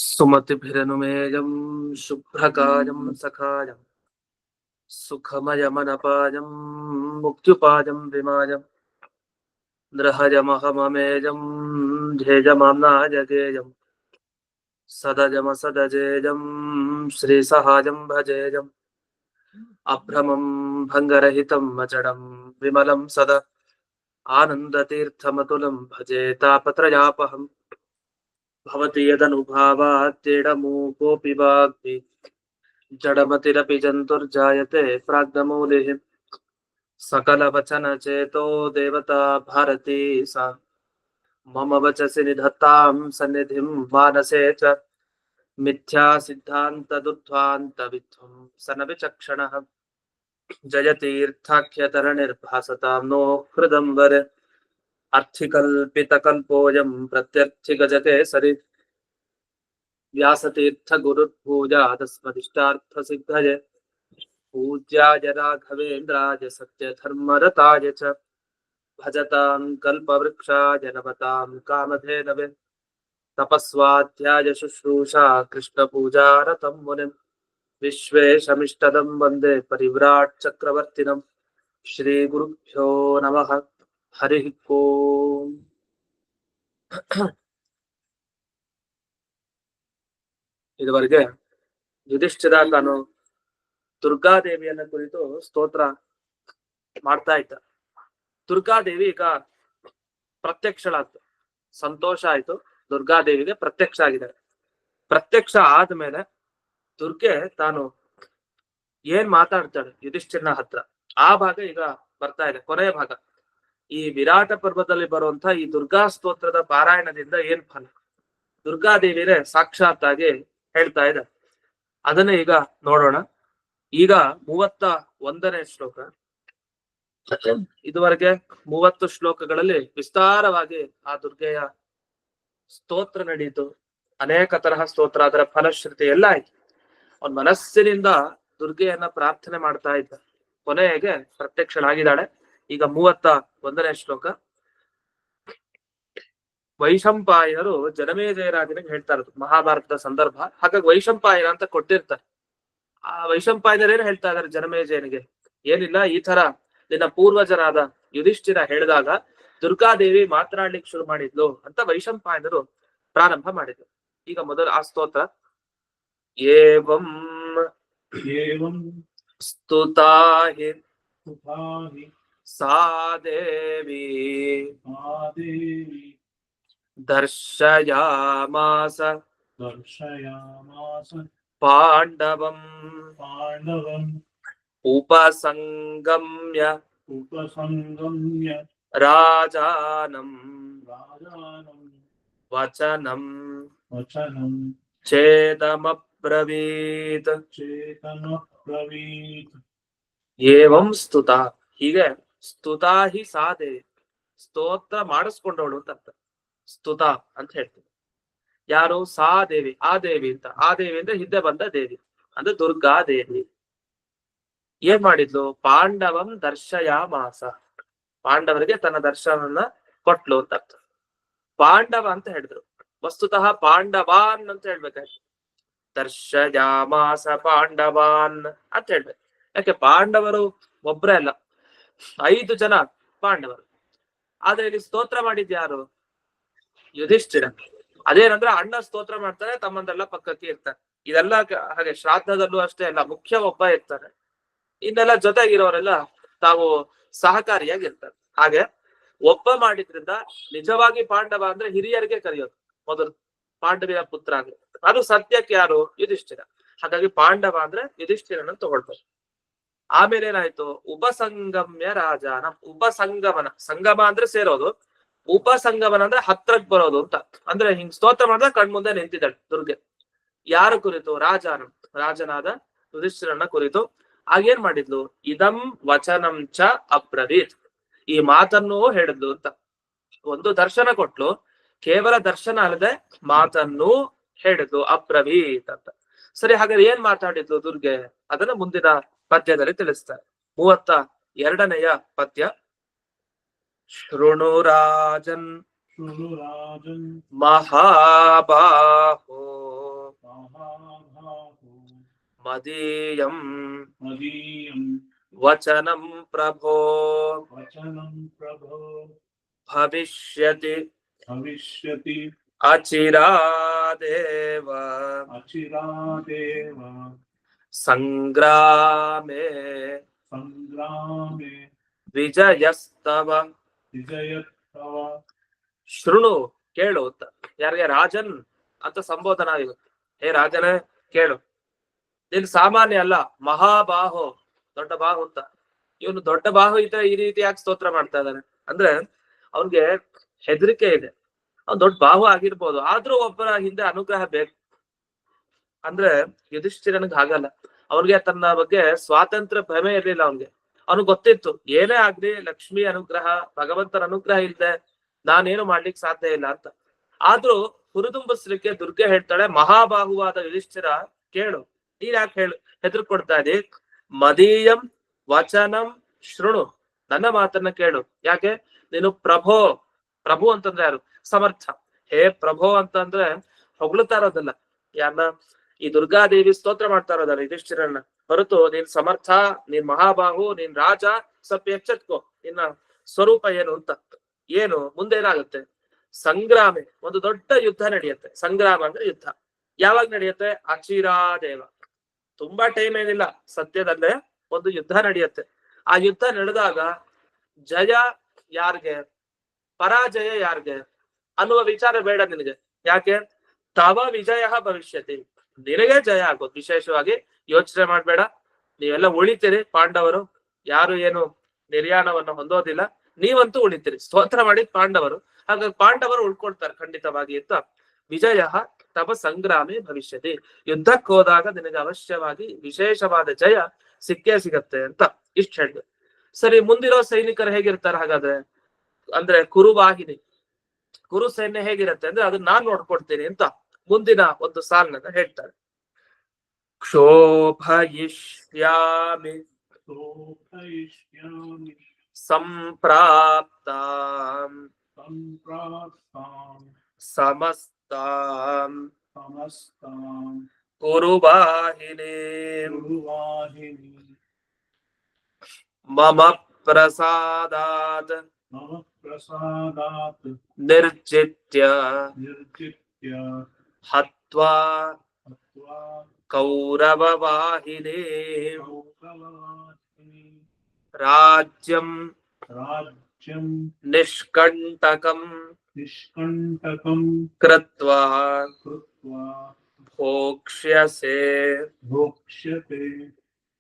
सुमतिभिरनुमेयं शुभ्रकायं सखायं सुखमयमनपायं मुक्त्युपायं विमायं नृहयमहममेयं ध्येयमाम्नायगेयं सदजमसदजेयं श्रीसहायं भजेयम् अभ्रमं भङ्गरहितं अजडं विमलं सदा आनन्दतीर्थमतुलं भजे तापत्रयापहम् भवति यदनुभावात् वाग्मि जडमतिरपि जन्तुर्जायते प्राज्ञमौलिः सकलवचनचेतो देवता भारती सा मम वचसि निधत्तां सन्निधिं मानसे च मिथ्या सिद्धान्तदुद्ध्वान्तविध्वं सनविचक्षणः जयतीर्थाख्यतरणिर्भासतां नो हृदम्बर अर्थिकल्पितकल्पोऽयं प्रत्यर्थिगजकेसरि व्यासतीर्थगुरुर्भूयादस्मदिष्टार्थसिद्धये पूज्याय राघवेन्द्राय सत्यधर्मरताय च भजतां कल्पवृक्षाय नमतां कामधेनवे तपस्वाध्याय शुश्रूषा कृष्णपूजारतं मुनिं विश्वेशमिष्टदं वन्दे परिव्राट् चक्रवर्तिनं श्रीगुरुभ्यो नमः हरिः ओम् ಇದುವರೆಗೆ ಯುಧಿಷ್ಠಿರ ತಾನು ದುರ್ಗಾದೇವಿಯನ್ನ ಕುರಿತು ಸ್ತೋತ್ರ ಮಾಡ್ತಾ ಇದ್ದ. ದುರ್ಗಾದೇವಿ ಈಗ ಪ್ರತ್ಯಕ್ಷಳಾಯ್ತು, ಸಂತೋಷ ಆಯ್ತು. ದುರ್ಗಾದೇವಿಗೆ ಪ್ರತ್ಯಕ್ಷ ಆಗಿದ್ದಾರೆ. ಪ್ರತ್ಯಕ್ಷ ಆದ್ಮೇಲೆ ದುರ್ಗೆ ತಾನು ಏನ್ ಮಾತಾಡ್ತಾಳೆ ಯುಧಿಷ್ಠಿರನ ಹತ್ರ, ಆ ಭಾಗ ಈಗ ಬರ್ತಾ ಇದೆ, ಕೊನೆಯ ಭಾಗ. ಈ ವಿರಾಟ ಪರ್ವದಲ್ಲಿ ಬರುವಂತ ಈ ದುರ್ಗಾ ಸ್ತೋತ್ರದ ಪಾರಾಯಣದಿಂದ ಏನ್ ಫಲ, ದುರ್ಗಾದೇವಿಯರೇ ಸಾಕ್ಷಾತ್ ಆಗಿ ಹೇಳ್ತಾ ಇದೆ. ಅದನ್ನ ಈಗ ನೋಡೋಣ. ಈಗ 31ನೇ ಶ್ಲೋಕ. ಇದುವರೆಗೆ 30 ಶ್ಲೋಕಗಳಲ್ಲಿ ವಿಸ್ತಾರವಾಗಿ ಆ ದುರ್ಗೆಯ ಸ್ತೋತ್ರ ನಡೀತು. ಅನೇಕ ತರಹ ಸ್ತೋತ್ರ, ಅದರ ಫಲಶ್ರುತಿ ಎಲ್ಲ ಆಯ್ತು. ಅವನ್ ಮನಸ್ಸಿನಿಂದ ದುರ್ಗೆಯನ್ನ ಪ್ರಾರ್ಥನೆ ಮಾಡ್ತಾ ಇದ್ದ. ಕೊನೆಗೆ ಪ್ರತ್ಯಕ್ಷಳಾಗಿದ್ದಾಳೆ. ಈಗ 31ನೇ ಶ್ಲೋಕ. ವೈಶಂಪಾಯನರು ಜನಮೇಜಯರಾಜನಿಗೆ ಹೇಳ್ತಾ ಇರೋದು ಮಹಾಭಾರತದ ಸಂದರ್ಭ. ಹಾಗಾಗಿ ವೈಶಂಪಾಯನ ಅಂತ ಕೊಟ್ಟಿರ್ತಾರೆ. ಆ ವೈಶಂಪಾಯನರೇನು ಹೇಳ್ತಾ ಇದಾರೆ ಜನಮೇಜಯನಿಗೆ, ಏನಿಲ್ಲ, ಈ ತರ ನಿನ್ನ ಪೂರ್ವಜರಾದ ಯುಧಿಷ್ಠಿರ ಹೇಳಿದಾಗ ದುರ್ಗಾದೇವಿ ಮಾತನಾಡ್ಲಿಕ್ಕೆ ಶುರು ಮಾಡಿದ್ಲು ಅಂತ ವೈಶಂಪಾಯನರು ಪ್ರಾರಂಭ ಮಾಡಿದ್ರು. ಈಗ ಮೊದಲು ಆ ಸ್ತೋತ್ರ. ಏವಂ ಸ್ತುತಾಹಿ ಸಾ ದೇವಿ ದರ್ಶಯಾಮಾಸ ಪಾಂಡವಂ ಉಪಸಂಗಮ್ಯ ರಾಜಾನಂ ವಚನಂ ಚೇದಮಬ್ರವೀತ್. ಏವಂ ಸ್ತುತ, ಹೀಗೆ ಸ್ತುತಾ ಹಿ ಸಾ ದೇವಿ, ಸ್ತೋತ್ರ ಮಾಡಿಸ್ಕೊಂಡವಳು ಅಂತ ಅರ್ಥ. ಸ್ತುತ ಅಂತ ಹೇಳ್ತೀವಿ. ಯಾರು? ಸಾ ದೇವಿ, ಆ ದೇವಿ ಅಂತ. ಆ ದೇವಿ ಅಂದ್ರೆ ಹಿಂದೆ ಬಂದ ದೇವಿ ಅಂದ್ರೆ ದುರ್ಗಾ ದೇವಿ. ಏನ್ ಮಾಡಿದ್ಲು? ಪಾಂಡವಂ ದರ್ಶಯಾಮಾಸ, ಪಾಂಡವರಿಗೆ ತನ್ನ ದರ್ಶನವನ್ನ ಕೊಟ್ಲು ಅಂತ ಅರ್ಥ. ಪಾಂಡವ ಅಂತ ಹೇಳಿದ್ರು, ವಸ್ತುತಃ ಪಾಂಡವಾನ್ ಅಂತ ಹೇಳ್ಬೇಕಾಯ್ತು. ದರ್ಶಯಾಮಾಸ ಪಾಂಡವಾನ್ ಅಂತ ಹೇಳ್ಬೇಕು. ಯಾಕೆ? ಪಾಂಡವರು ಒಬ್ರೇ ಅಲ್ಲ, 5 ಜನ ಪಾಂಡವರು. ಆದ್ರೆ ಇಲ್ಲಿ ಸ್ತೋತ್ರ ಮಾಡಿದ್ಯಾರು? ಯುಧಿಷ್ಠಿರ. ಅದೇನಂದ್ರೆ ಅಣ್ಣ ಸ್ತೋತ್ರ ಮಾಡ್ತಾರೆ, ತಮ್ಮಂದೆಲ್ಲ ಪಕ್ಕಕ್ಕೆ ಇರ್ತಾರೆ. ಇದೆಲ್ಲ ಹಾಗೆ ಶ್ರಾದ್ದದಲ್ಲೂ ಅಷ್ಟೇ ಅಲ್ಲ, ಮುಖ್ಯ ಒಬ್ಬ ಇರ್ತಾರೆ, ಇನ್ನೆಲ್ಲ ಜೊತೆಗಿರೋರೆಲ್ಲ ತಾವು ಸಹಕಾರಿಯಾಗಿರ್ತಾರೆ. ಹಾಗೆ ಒಬ್ಬ ಮಾಡಿದ್ರಿಂದ ನಿಜವಾಗಿ ಪಾಂಡವ ಅಂದ್ರೆ ಹಿರಿಯರಿಗೆ ಕರೆಯೋದು ಮೊದಲು, ಪಾಂಡವಿಯ ಪುತ್ರ ಆಗ್ಲಿ. ಅದು ಸತ್ಯಕ್ಕೆ ಯಾರು? ಯುಧಿಷ್ಠಿರ. ಹಾಗಾಗಿ ಪಾಂಡವ ಅಂದ್ರೆ ಯುಧಿಷ್ಠಿರನ ತಗೊಳ್ತಾರೆ. ಆಮೇಲೆ ಏನಾಯ್ತು? ಉಪಸಂಗಮ್ಯ ರಾಜಾನ. ಉಪಸಂಗಮನ, ಸಂಗಮ ಅಂದ್ರೆ ಸೇರೋದು, ಉಪಸಂಗಮನ ಅಂದ್ರೆ ಹತ್ರಕ್ ಬರೋದು ಅಂತ. ಅಂದ್ರೆ ಹಿಂಗ್ ಸ್ತೋತ್ರ ಮಾಡಿದ್ರೆ ಕಣ್ಮುಂದೆ ನಿಂತಿದ್ದಾಳೆ ದುರ್ಗೆ. ಯಾರ ಕುರಿತು? ರಾಜಾನ, ರಾಜನಾದ ಯುಧಿಷ್ಠಿರನ ಕುರಿತು. ಆಗೇನ್ ಮಾಡಿದ್ಲು? ಇದಂ ವಚನಂ ಚ ಅಬ್ರವೀತ್, ಈ ಮಾತನ್ನು ಹೇಳಿದ್ಲು ಅಂತ. ಒಂದು ದರ್ಶನ ಕೊಟ್ಲು, ಕೇವಲ ದರ್ಶನ ಅಲ್ಲದೆ ಮಾತನ್ನು ಹೇಳಿದ್ಲು, ಅಬ್ರವೀತ್ ಅಂತ. ಸರಿ, ಹಾಗಾದ್ರೆ ಏನ್ ಮಾತಾಡಿದ್ಲು ದುರ್ಗೆ? ಅದನ್ನ ಮುಂದಿನ ಪದ್ಯದಲ್ಲಿ ತಿಳಿಸ್ತಾರೆ. 32ನೆಯ ಪದ್ಯ. ಶೃಣು ರಾಜನ್ ಮಹಾಬಾಹೋ ಮದೀಯಂ ವಚನಂ ಪ್ರಭೋ ಭವಿಷ್ಯತಿ ಅಚಿರಾದೇವ ಸಂಗ್ರಾಮೇ ವಿಜಯಸ್ತವ ಶೃಣು ಕೇಳು ಅಂತ. ಯಾರಿಗೆ? ರಾಜನ್ ಅಂತ ಸಂಬೋಧನ ಆಗುತ್ತೆ. ಹೇ ರಾಜನೇ ಕೇಳು, ನೀನ್ ಸಾಮಾನ್ಯ ಅಲ್ಲ, ಮಹಾಬಾಹು, ದೊಡ್ಡ ಬಾಹು ಅಂತ. ಇವನು ದೊಡ್ಡ ಬಾಹು ಇದ್ರೆ ಈ ರೀತಿ ಯಾಕೆ ಸ್ತೋತ್ರ ಮಾಡ್ತಾ ಇದ್ದಾನೆ ಅಂದ್ರೆ ಅವನ್ಗೆ ಹೆದರಿಕೆ ಇದೆ. ಅವ್ನು ದೊಡ್ಡ ಬಾಹು ಆಗಿರ್ಬೋದು, ಆದ್ರೂ ಒಬ್ಬರ ಹಿಂದೆ ಅನುಗ್ರಹ ಬೇಕು. ಅಂದ್ರೆ ಯುಧಿಷ್ಠಿರನಿಗೆ ಹಾಗಲ್ಲ. ಅವ್ರಿಗೆ ತನ್ನ ಬಗ್ಗೆ ಸ್ವಾತಂತ್ರ್ಯ ಭ್ರಮೆ ಇರ್ಲಿಲ್ಲ. ಅವ್ನಿಗೆ ಗೊತ್ತಿತ್ತು, ಏನೇ ಆಗ್ಲಿ ಲಕ್ಷ್ಮಿ ಅನುಗ್ರಹ, ಭಗವಂತನ ಅನುಗ್ರಹ ಇಲ್ಲದೆ ನಾನೇನು ಮಾಡ್ಲಿಕ್ಕೆ ಸಾಧ್ಯ ಇಲ್ಲ ಅಂತ. ಆದ್ರೂ ಹುರಿದುಂಬಿಸ್ಲಿಕ್ಕೆ ದುರ್ಗೆ ಹೇಳ್ತಾಳೆ, ಮಹಾಬಾಹುವಾದ ಯುಧಿಷ್ಠಿರ ಕೇಳು, ನೀನ್ ಯಾಕೆ ಹೆದರ್ಕೊಡ್ತಾ ಇದ್ದಿ? ಮದೀಯಂ ವಚನಂ ಶೃಣು, ನನ್ನ ಮಾತನ್ನ ಕೇಳು. ಯಾಕೆ? ನೀನು ಪ್ರಭೋ, ಪ್ರಭು ಅಂತಂದ್ರೆ ಯಾರು? ಸಮರ್ಥ. ಹೇ ಪ್ರಭೋ ಅಂತಂದ್ರೆ ಹೊಗಳ್ತಾ ಇರೋದಲ್ಲ ಯಾರನ್ನ, ಈ ದುರ್ಗಾದೇವಿ ಸ್ತೋತ್ರ ಮಾಡ್ತಾ ಇರೋದಲ್ಲ ಯುಧಿಷ್ಠಿರನ್ನ ಹೊರತು ನೀನ್ ಸಮರ್ಥ, ನೀನ್ ಮಹಾಬಾಹು, ನೀನ್ ರಾಜ, ಸ್ವಲ್ಪ ಎಚ್ಚೆತ್ಕೋ, ನಿನ್ನ ಸ್ವರೂಪ ಏನು ಅಂತ. ಏನು ಮುಂದೇನಾಗುತ್ತೆ? ಸಂಗ್ರಾಮೆ, ಒಂದು ದೊಡ್ಡ ಯುದ್ಧ ನಡೆಯುತ್ತೆ. ಸಂಗ್ರಾಮ ಅಂದ್ರೆ ಯುದ್ಧ. ಯಾವಾಗ ನಡೆಯುತ್ತೆ? ಅಚಿರಾದೇವ, ತುಂಬಾ ಟೈಮ್ ಏನಿಲ್ಲ, ಸದ್ಯದಲ್ಲೇ ಒಂದು ಯುದ್ಧ ನಡೆಯುತ್ತೆ. ಆ ಯುದ್ಧ ನಡೆದಾಗ ಜಯ ಯಾರ್ಗೆ, ಪರಾಜಯ ಯಾರ್ಗೆ ಅನ್ನುವ ವಿಚಾರ ಬೇಡ ನಿನಗೆ. ಯಾಕೆ? ತವ ವಿಜಯ ಭವಿಷ್ಯತಿ, ನಿನಗೆ ಜಯ ಆಗೋದು. ವಿಶೇಷವಾಗಿ ಯೋಚನೆ ಮಾಡ್ಬೇಡ, ನೀವೆಲ್ಲ ಉಳಿತೀರಿ. ಪಾಂಡವರು ಯಾರು ಏನು ನಿರ್ಯಾಣವನ್ನು ಹೊಂದೋದಿಲ್ಲ, ನೀವಂತೂ ಉಳಿತೀರಿ. ಸ್ತೋತ್ರ ಮಾಡಿದ್ ಪಾಂಡವರು, ಹಾಗಾಗಿ ಪಾಂಡವರು ಉಳ್ಕೊಳ್ತಾರೆ ಖಂಡಿತವಾಗಿ ಅಂತ. ವಿಜಯ ತವ ಸಂಗ್ರಾಮೇ ಭವಿಷ್ಯತಿ, ಯುದ್ಧಕ್ಕೆ ಹೋದಾಗ ನಿನಗೆ ಅವಶ್ಯವಾಗಿ ವಿಶೇಷವಾದ ಜಯ ಸಿಕ್ಕೇ ಸಿಗತ್ತೆ ಅಂತ ಇಷ್ಟ ಹೇಳಿದ್ರು. ಸರಿ, ಮುಂದಿರೋ ಸೈನಿಕರು ಹೇಗಿರ್ತಾರೆ ಹಾಗಾದ್ರೆ ಅಂದ್ರೆ ಕುರುವಾಹಿನಿ, ಕುರು ಸೈನ್ಯ ಹೇಗಿರುತ್ತೆ ಅಂದ್ರೆ ಅದನ್ನ ನಾನ್ ನೋಡ್ಕೊಡ್ತೀನಿ ಅಂತ ಮುಂದಿನ ಒಂದು ಸಾಲನ್ನ ಹೇಳ್ತಾರೆ. ಕ್ಷೋಭಯಿಷ್ಯಾಮಿ ಸಂಪ್ರಾಪ್ತಾಂ ಸಮಸ್ತಾಂ ಕುರುವಾಹಿನಿ ಮಮ ಪ್ರಸಾದಾತ್ ನಿರ್ಜಿತ್ಯ ಹತ್ವಾ ಕೌರವವಾಹಿನಿ ರಾಜ್ಯಂ ನಿಷ್ಕಂಟಕಂ ಕೃತ್ವಾ ಭೋಕ್ಷ್ಯಸೆ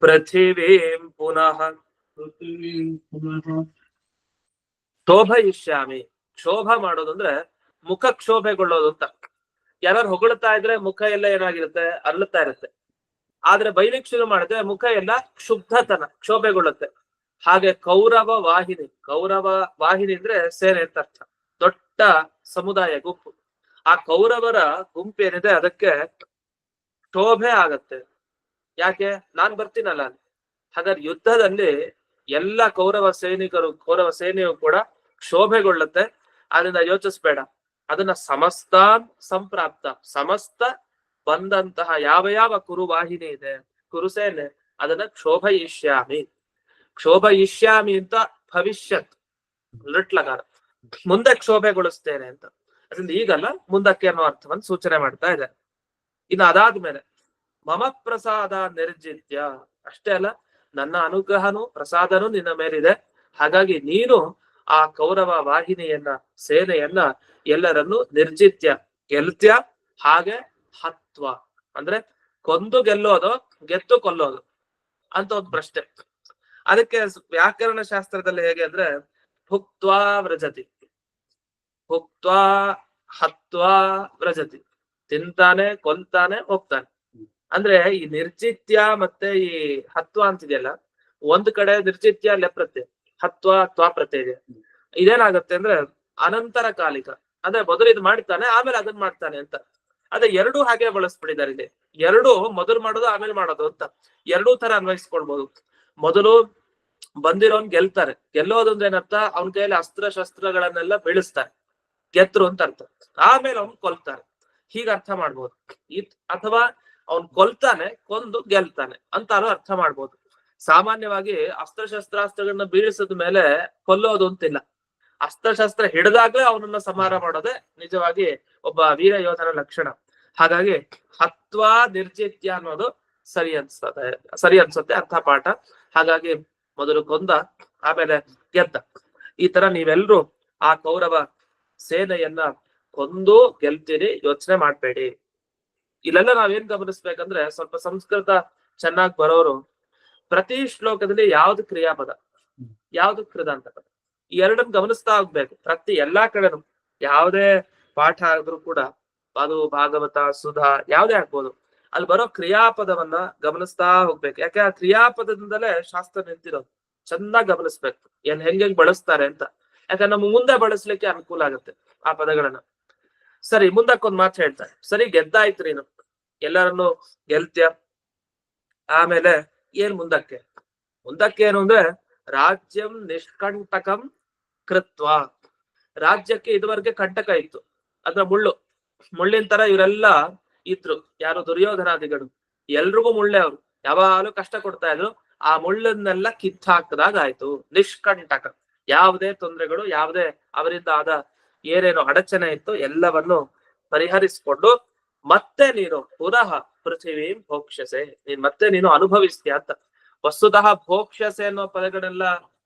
ಪೃಥಿವೀಂ ಪುನಃ ಕ್ಷೋಭಯಿಷ್ಯಾಮಿ. ಕ್ಷೋಭ ಮಾಡೋದು ಅಂದ್ರೆ ಮುಖ ಕ್ಷೋಭೆಗೊಳ್ಳೋದು ಅಂತ. ಯಾರು ಹೊಗಳ್ತಾ ಇದ್ರೆ ಮುಖ ಎಲ್ಲ ಏನಾಗಿರುತ್ತೆ? ಅರಳುತ್ತಾ ಇರುತ್ತೆ. ಆದ್ರೆ ಬೈಲಿಕ್ ಶುರು ಮಾಡಿದ್ರೆ ಮುಖ ಎಲ್ಲ ಕ್ಷುಬ್ಧತನ, ಕ್ಷೋಭೆಗೊಳ್ಳುತ್ತೆ. ಹಾಗೆ ಕೌರವ ವಾಹಿನಿ, ಕೌರವ ವಾಹಿನಿ ಅಂದ್ರೆ ಸೇನೆ ಅಂತ ಅರ್ಥ, ದೊಡ್ಡ ಸಮುದಾಯ ಗುಂಪು. ಆ ಕೌರವರ ಗುಂಪೇನಿದೆ ಅದಕ್ಕೆ ಕ್ಷೋಭೆ ಆಗತ್ತೆ. ಯಾಕೆ? ನಾನ್ ಬರ್ತೀನಲ್ಲ. ಹಾಗಾದ್ರೆ ಯುದ್ಧದಲ್ಲಿ ಎಲ್ಲ ಕೌರವ ಸೇನೆಯು ಕೂಡ ಕ್ಷೋಭೆಗೊಳ್ಳುತ್ತೆ. ಅದನ್ನ ಯೋಚಿಸ್ಬೇಡ. ಅದನ್ನ ಸಮಸ್ತಾನ್ ಸಂಪ್ರಾಪ್ತ, ಸಮಸ್ತ ಬಂದಂತಹ ಯಾವ ಕುರುವಾಹಿನಿ ಇದೆ, ಕುರುಸೇನೆ, ಅದನ್ನ ಕ್ಷೋಭಯಿಷ್ಯಾಮಿ. ಕ್ಷೋಭಯಿಷ್ಯಾಮಿ ಅಂತ ಭವಿಷ್ಯತ್ ಲಟ್ಲಗಾರ, ಮುಂದೆ ಕ್ಷೋಭೆಗೊಳಿಸ್ತೇನೆ ಅಂತ. ಅದರಿಂದ ಈಗಲ್ಲ, ಮುಂದಕ್ಕೆ ಅನ್ನೋ ಅರ್ಥವನ್ನು ಸೂಚನೆ ಮಾಡ್ತಾ ಇದೆ. ಇನ್ನು ಅದಾದ್ಮೇಲೆ ಮಮ ಪ್ರಸಾದ ನಿರ್ಜಿತ್ಯ, ಅಷ್ಟೇ ಅಲ್ಲ, ನನ್ನ ಅನುಗ್ರಹನೂ ಪ್ರಸಾದನೂ ನಿನ್ನ ಮೇಲಿದೆ. ಹಾಗಾಗಿ ನೀನು ಆ ಕೌರವ ವಾಹಿನಿಯನ್ನ, ಸೇನೆಯನ್ನ ಎಲ್ಲರನ್ನು ನಿರ್ಜಿತ್ಯ, ಗೆಲ್ತ್ಯ. ಹಾಗೆ ಹತ್ವ ಅಂದ್ರೆ ಕೊಂದು ಗೆಲ್ಲೋದು, ಗೆದ್ದು ಕೊಲ್ಲೋದು ಅಂತ ಒಂದು ಪ್ರಶ್ನೆ. ಅದಕ್ಕೆ ವ್ಯಾಕರಣ ಶಾಸ್ತ್ರದಲ್ಲಿ ಹೇಗೆ ಅಂದ್ರೆ ಭುಕ್ತ್ವಾ ವ್ರಜತಿ, ಭುಕ್ತ್ವಾ ಹತ್ವಾ ವ್ರಜತಿ, ತಿಂತಾನೆ, ಕೊಲ್ತಾನೆ, ಹೋಗ್ತಾನೆ. ಅಂದ್ರೆ ಈ ನಿರ್ಜಿತ್ಯ ಮತ್ತೆ ಈ ಹತ್ವ ಅಂತಿದೆಯಲ್ಲ, ಒಂದ್ ಕಡೆ ನಿರ್ಜಿತ್ಯ ಲೆಪ್ರತ್ಯ, ಹತ್ವ ತ್ವಾ ಪ್ರತ್ಯಯ ಇದೆ. ಇದೇನಾಗತ್ತೆ ಅಂದ್ರೆ ಅನಂತರ ಕಾಲಿಕ, ಅಂದ್ರೆ ಮೊದಲು ಇದು ಮಾಡ್ತಾನೆ ಆಮೇಲೆ ಅದನ್ನ ಮಾಡ್ತಾನೆ ಅಂತ. ಅದೇ ಎರಡೂ ಹಾಗೆ ಬಳಸ್ಬಿಟ್ಟಿದ್ದಾರೆ ಇಲ್ಲಿ. ಎರಡೂ ಮೊದಲು ಮಾಡೋದು ಆಮೇಲೆ ಮಾಡೋದು ಅಂತ ಎರಡೂ ತರ ಅನ್ವಯಿಸ್ಕೊಳ್ಬಹುದು. ಮೊದಲು ಬಂದಿರೋನ್ ಗೆಲ್ತಾರೆ, ಗೆಲ್ಲೋದಂದ್ರೆ ಏನರ್ಥ? ಅವನ ಕೈಯಲ್ಲಿ ಅಸ್ತ್ರ ಶಸ್ತ್ರಗಳನ್ನೆಲ್ಲ ಬೆಳೆಸ್ತಾರೆ, ಗೆದ್ರು ಅಂತ ಅರ್ಥ. ಆಮೇಲೆ ಅವ್ನ್ ಕೊಲ್ತಾರೆ. ಹೀಗೆ ಅರ್ಥ ಮಾಡ್ಬೋದು. ಅಥವಾ ಅವನ್ ಕೊಲ್ತಾನೆ, ಕೊಂದು ಗೆಲ್ತಾನೆ ಅಂತಾನು ಅರ್ಥ ಮಾಡ್ಬೋದು. ಸಾಮಾನ್ಯವಾಗಿ ಅಸ್ತ್ರಶಸ್ತ್ರಾಸ್ತ್ರಗಳನ್ನ ಬೀಳಿಸಿದ ಮೇಲೆ ಕೊಲ್ಲೋದು ಅಂತಿಲ್ಲ. ಅಸ್ತ್ರಶಸ್ತ್ರ ಹಿಡಿದಾಗ್ಲೇ ಅವನನ್ನ ಸಂಹಾರ ಮಾಡೋದೇ ನಿಜವಾಗಿ ಒಬ್ಬ ವೀರ ಯೋಧನ ಲಕ್ಷಣ. ಹಾಗಾಗಿ ಹತ್ವಾ ನಿರ್ಜಿತ್ಯ ಅನ್ನೋದು ಸರಿ ಅನ್ಸುತ್ತೆ ಅರ್ಥ ಪಾಠ. ಹಾಗಾಗಿ ಮೊದಲು ಕೊಂದ, ಆಮೇಲೆ ಗೆದ್ದ. ಈ ತರ ನೀವೆಲ್ರೂ ಆ ಕೌರವ ಸೇನೆಯನ್ನ ಕೊಂದು ಗೆಲ್ತೀರಿ, ಯೋಚನೆ ಮಾಡ್ಬೇಡಿ. ಇಲ್ಲೆಲ್ಲ ನಾವೇನ್ ಗಮನಿಸ್ಬೇಕಂದ್ರೆ, ಸ್ವಲ್ಪ ಸಂಸ್ಕೃತ ಚೆನ್ನಾಗಿ ಬರೋರು ಪ್ರತಿ ಶ್ಲೋಕದಲ್ಲಿ ಯಾವ್ದು ಕ್ರಿಯಾಪದ, ಯಾವ್ದು ಕೃದಂತ ಪದ, ಈ ಎರಡನ್ನ ಗಮನಿಸ್ತಾ ಹೋಗ್ಬೇಕು. ಪ್ರತಿ ಎಲ್ಲಾ ಕಡೆನು ಯಾವುದೇ ಪಾಠ ಆದ್ರೂ ಕೂಡ, ಅದು ಭಾಗವತ, ಸುಧಾ ಯಾವ್ದೇ ಆಗ್ಬೋದು, ಅಲ್ಲಿ ಬರೋ ಕ್ರಿಯಾಪದವನ್ನ ಗಮನಿಸ್ತಾ ಹೋಗ್ಬೇಕು. ಯಾಕೆ ಆ ಕ್ರಿಯಾಪದದಿಂದಲೇ ಶಾಸ್ತ್ರ ನಿಂತಿರೋದು. ಚೆನ್ನಾಗಿ ಗಮನಿಸ್ಬೇಕು ಹೆಂಗ್ ಬಳಸ್ತಾರೆ ಅಂತ. ಯಾಕಂದ್ರೆ ನಮ್ಗೆ ಮುಂದೆ ಬಳಸ್ಲಿಕ್ಕೆ ಅನುಕೂಲ ಆಗುತ್ತೆ ಆ ಪದಗಳನ್ನ. ಸರಿ, ಮುಂದಕ್ಕೊಂದ್ ಮಾತು ಹೇಳ್ತಾರೆ. ಸರಿ, ಗೆದ್ದಾಯ್ತು ನೀನು, ಎಲ್ಲರನ್ನು ಗೆಲ್ತ್ಯ, ಆಮೇಲೆ ಏನ್ ಮುಂದಕ್ಕೆ ಏನು ಅಂದ್ರೆ, ರಾಜ್ಯಂ ನಿಷ್ಕಂಟಕಂ ಕೃತ್ವ. ರಾಜ್ಯಕ್ಕೆ ಇದುವರೆಗೆ ಕಂಟಕ ಇತ್ತು, ಅದ್ರ ಮುಳ್ಳಿನ ತರ ಇವರೆಲ್ಲ ಇದ್ರು. ಯಾರು? ದುರ್ಯೋಧನಾದಿಗಳು. ಎಲ್ರಿಗೂ ಮುಳ್ಳೆ, ಅವರು ಯಾವಾಗಲೂ ಕಷ್ಟ ಕೊಡ್ತಾ ಇದ್ರು. ಆ ಮುಳ್ಳನ್ನೆಲ್ಲ ಕಿತ್ತಾಕದಾಗ ಆಯ್ತು. ನಿಷ್ಕಂಟಕ, ಯಾವುದೇ ತೊಂದರೆಗಳು, ಯಾವುದೇ ಅವರಿಂದ ಆದ ಏನೇನು ಅಡಚಣೆ ಇತ್ತು ಎಲ್ಲವನ್ನು ಪರಿಹರಿಸಿಕೊಂಡು ಮತ್ತೆ ನೀನು ಪುನಃ ಪೃಥ್ವಿ ಭೋಕ್ಷಸೆ, ಮತ್ತೆ ನೀನು ಅನುಭವಿಸ್ತೀಯ ಅಂತ. ವಸ್ತುತಃ ಭೋಕ್ಷಸೆ ಅನ್ನೋ ಪದಗಳೆಲ್ಲ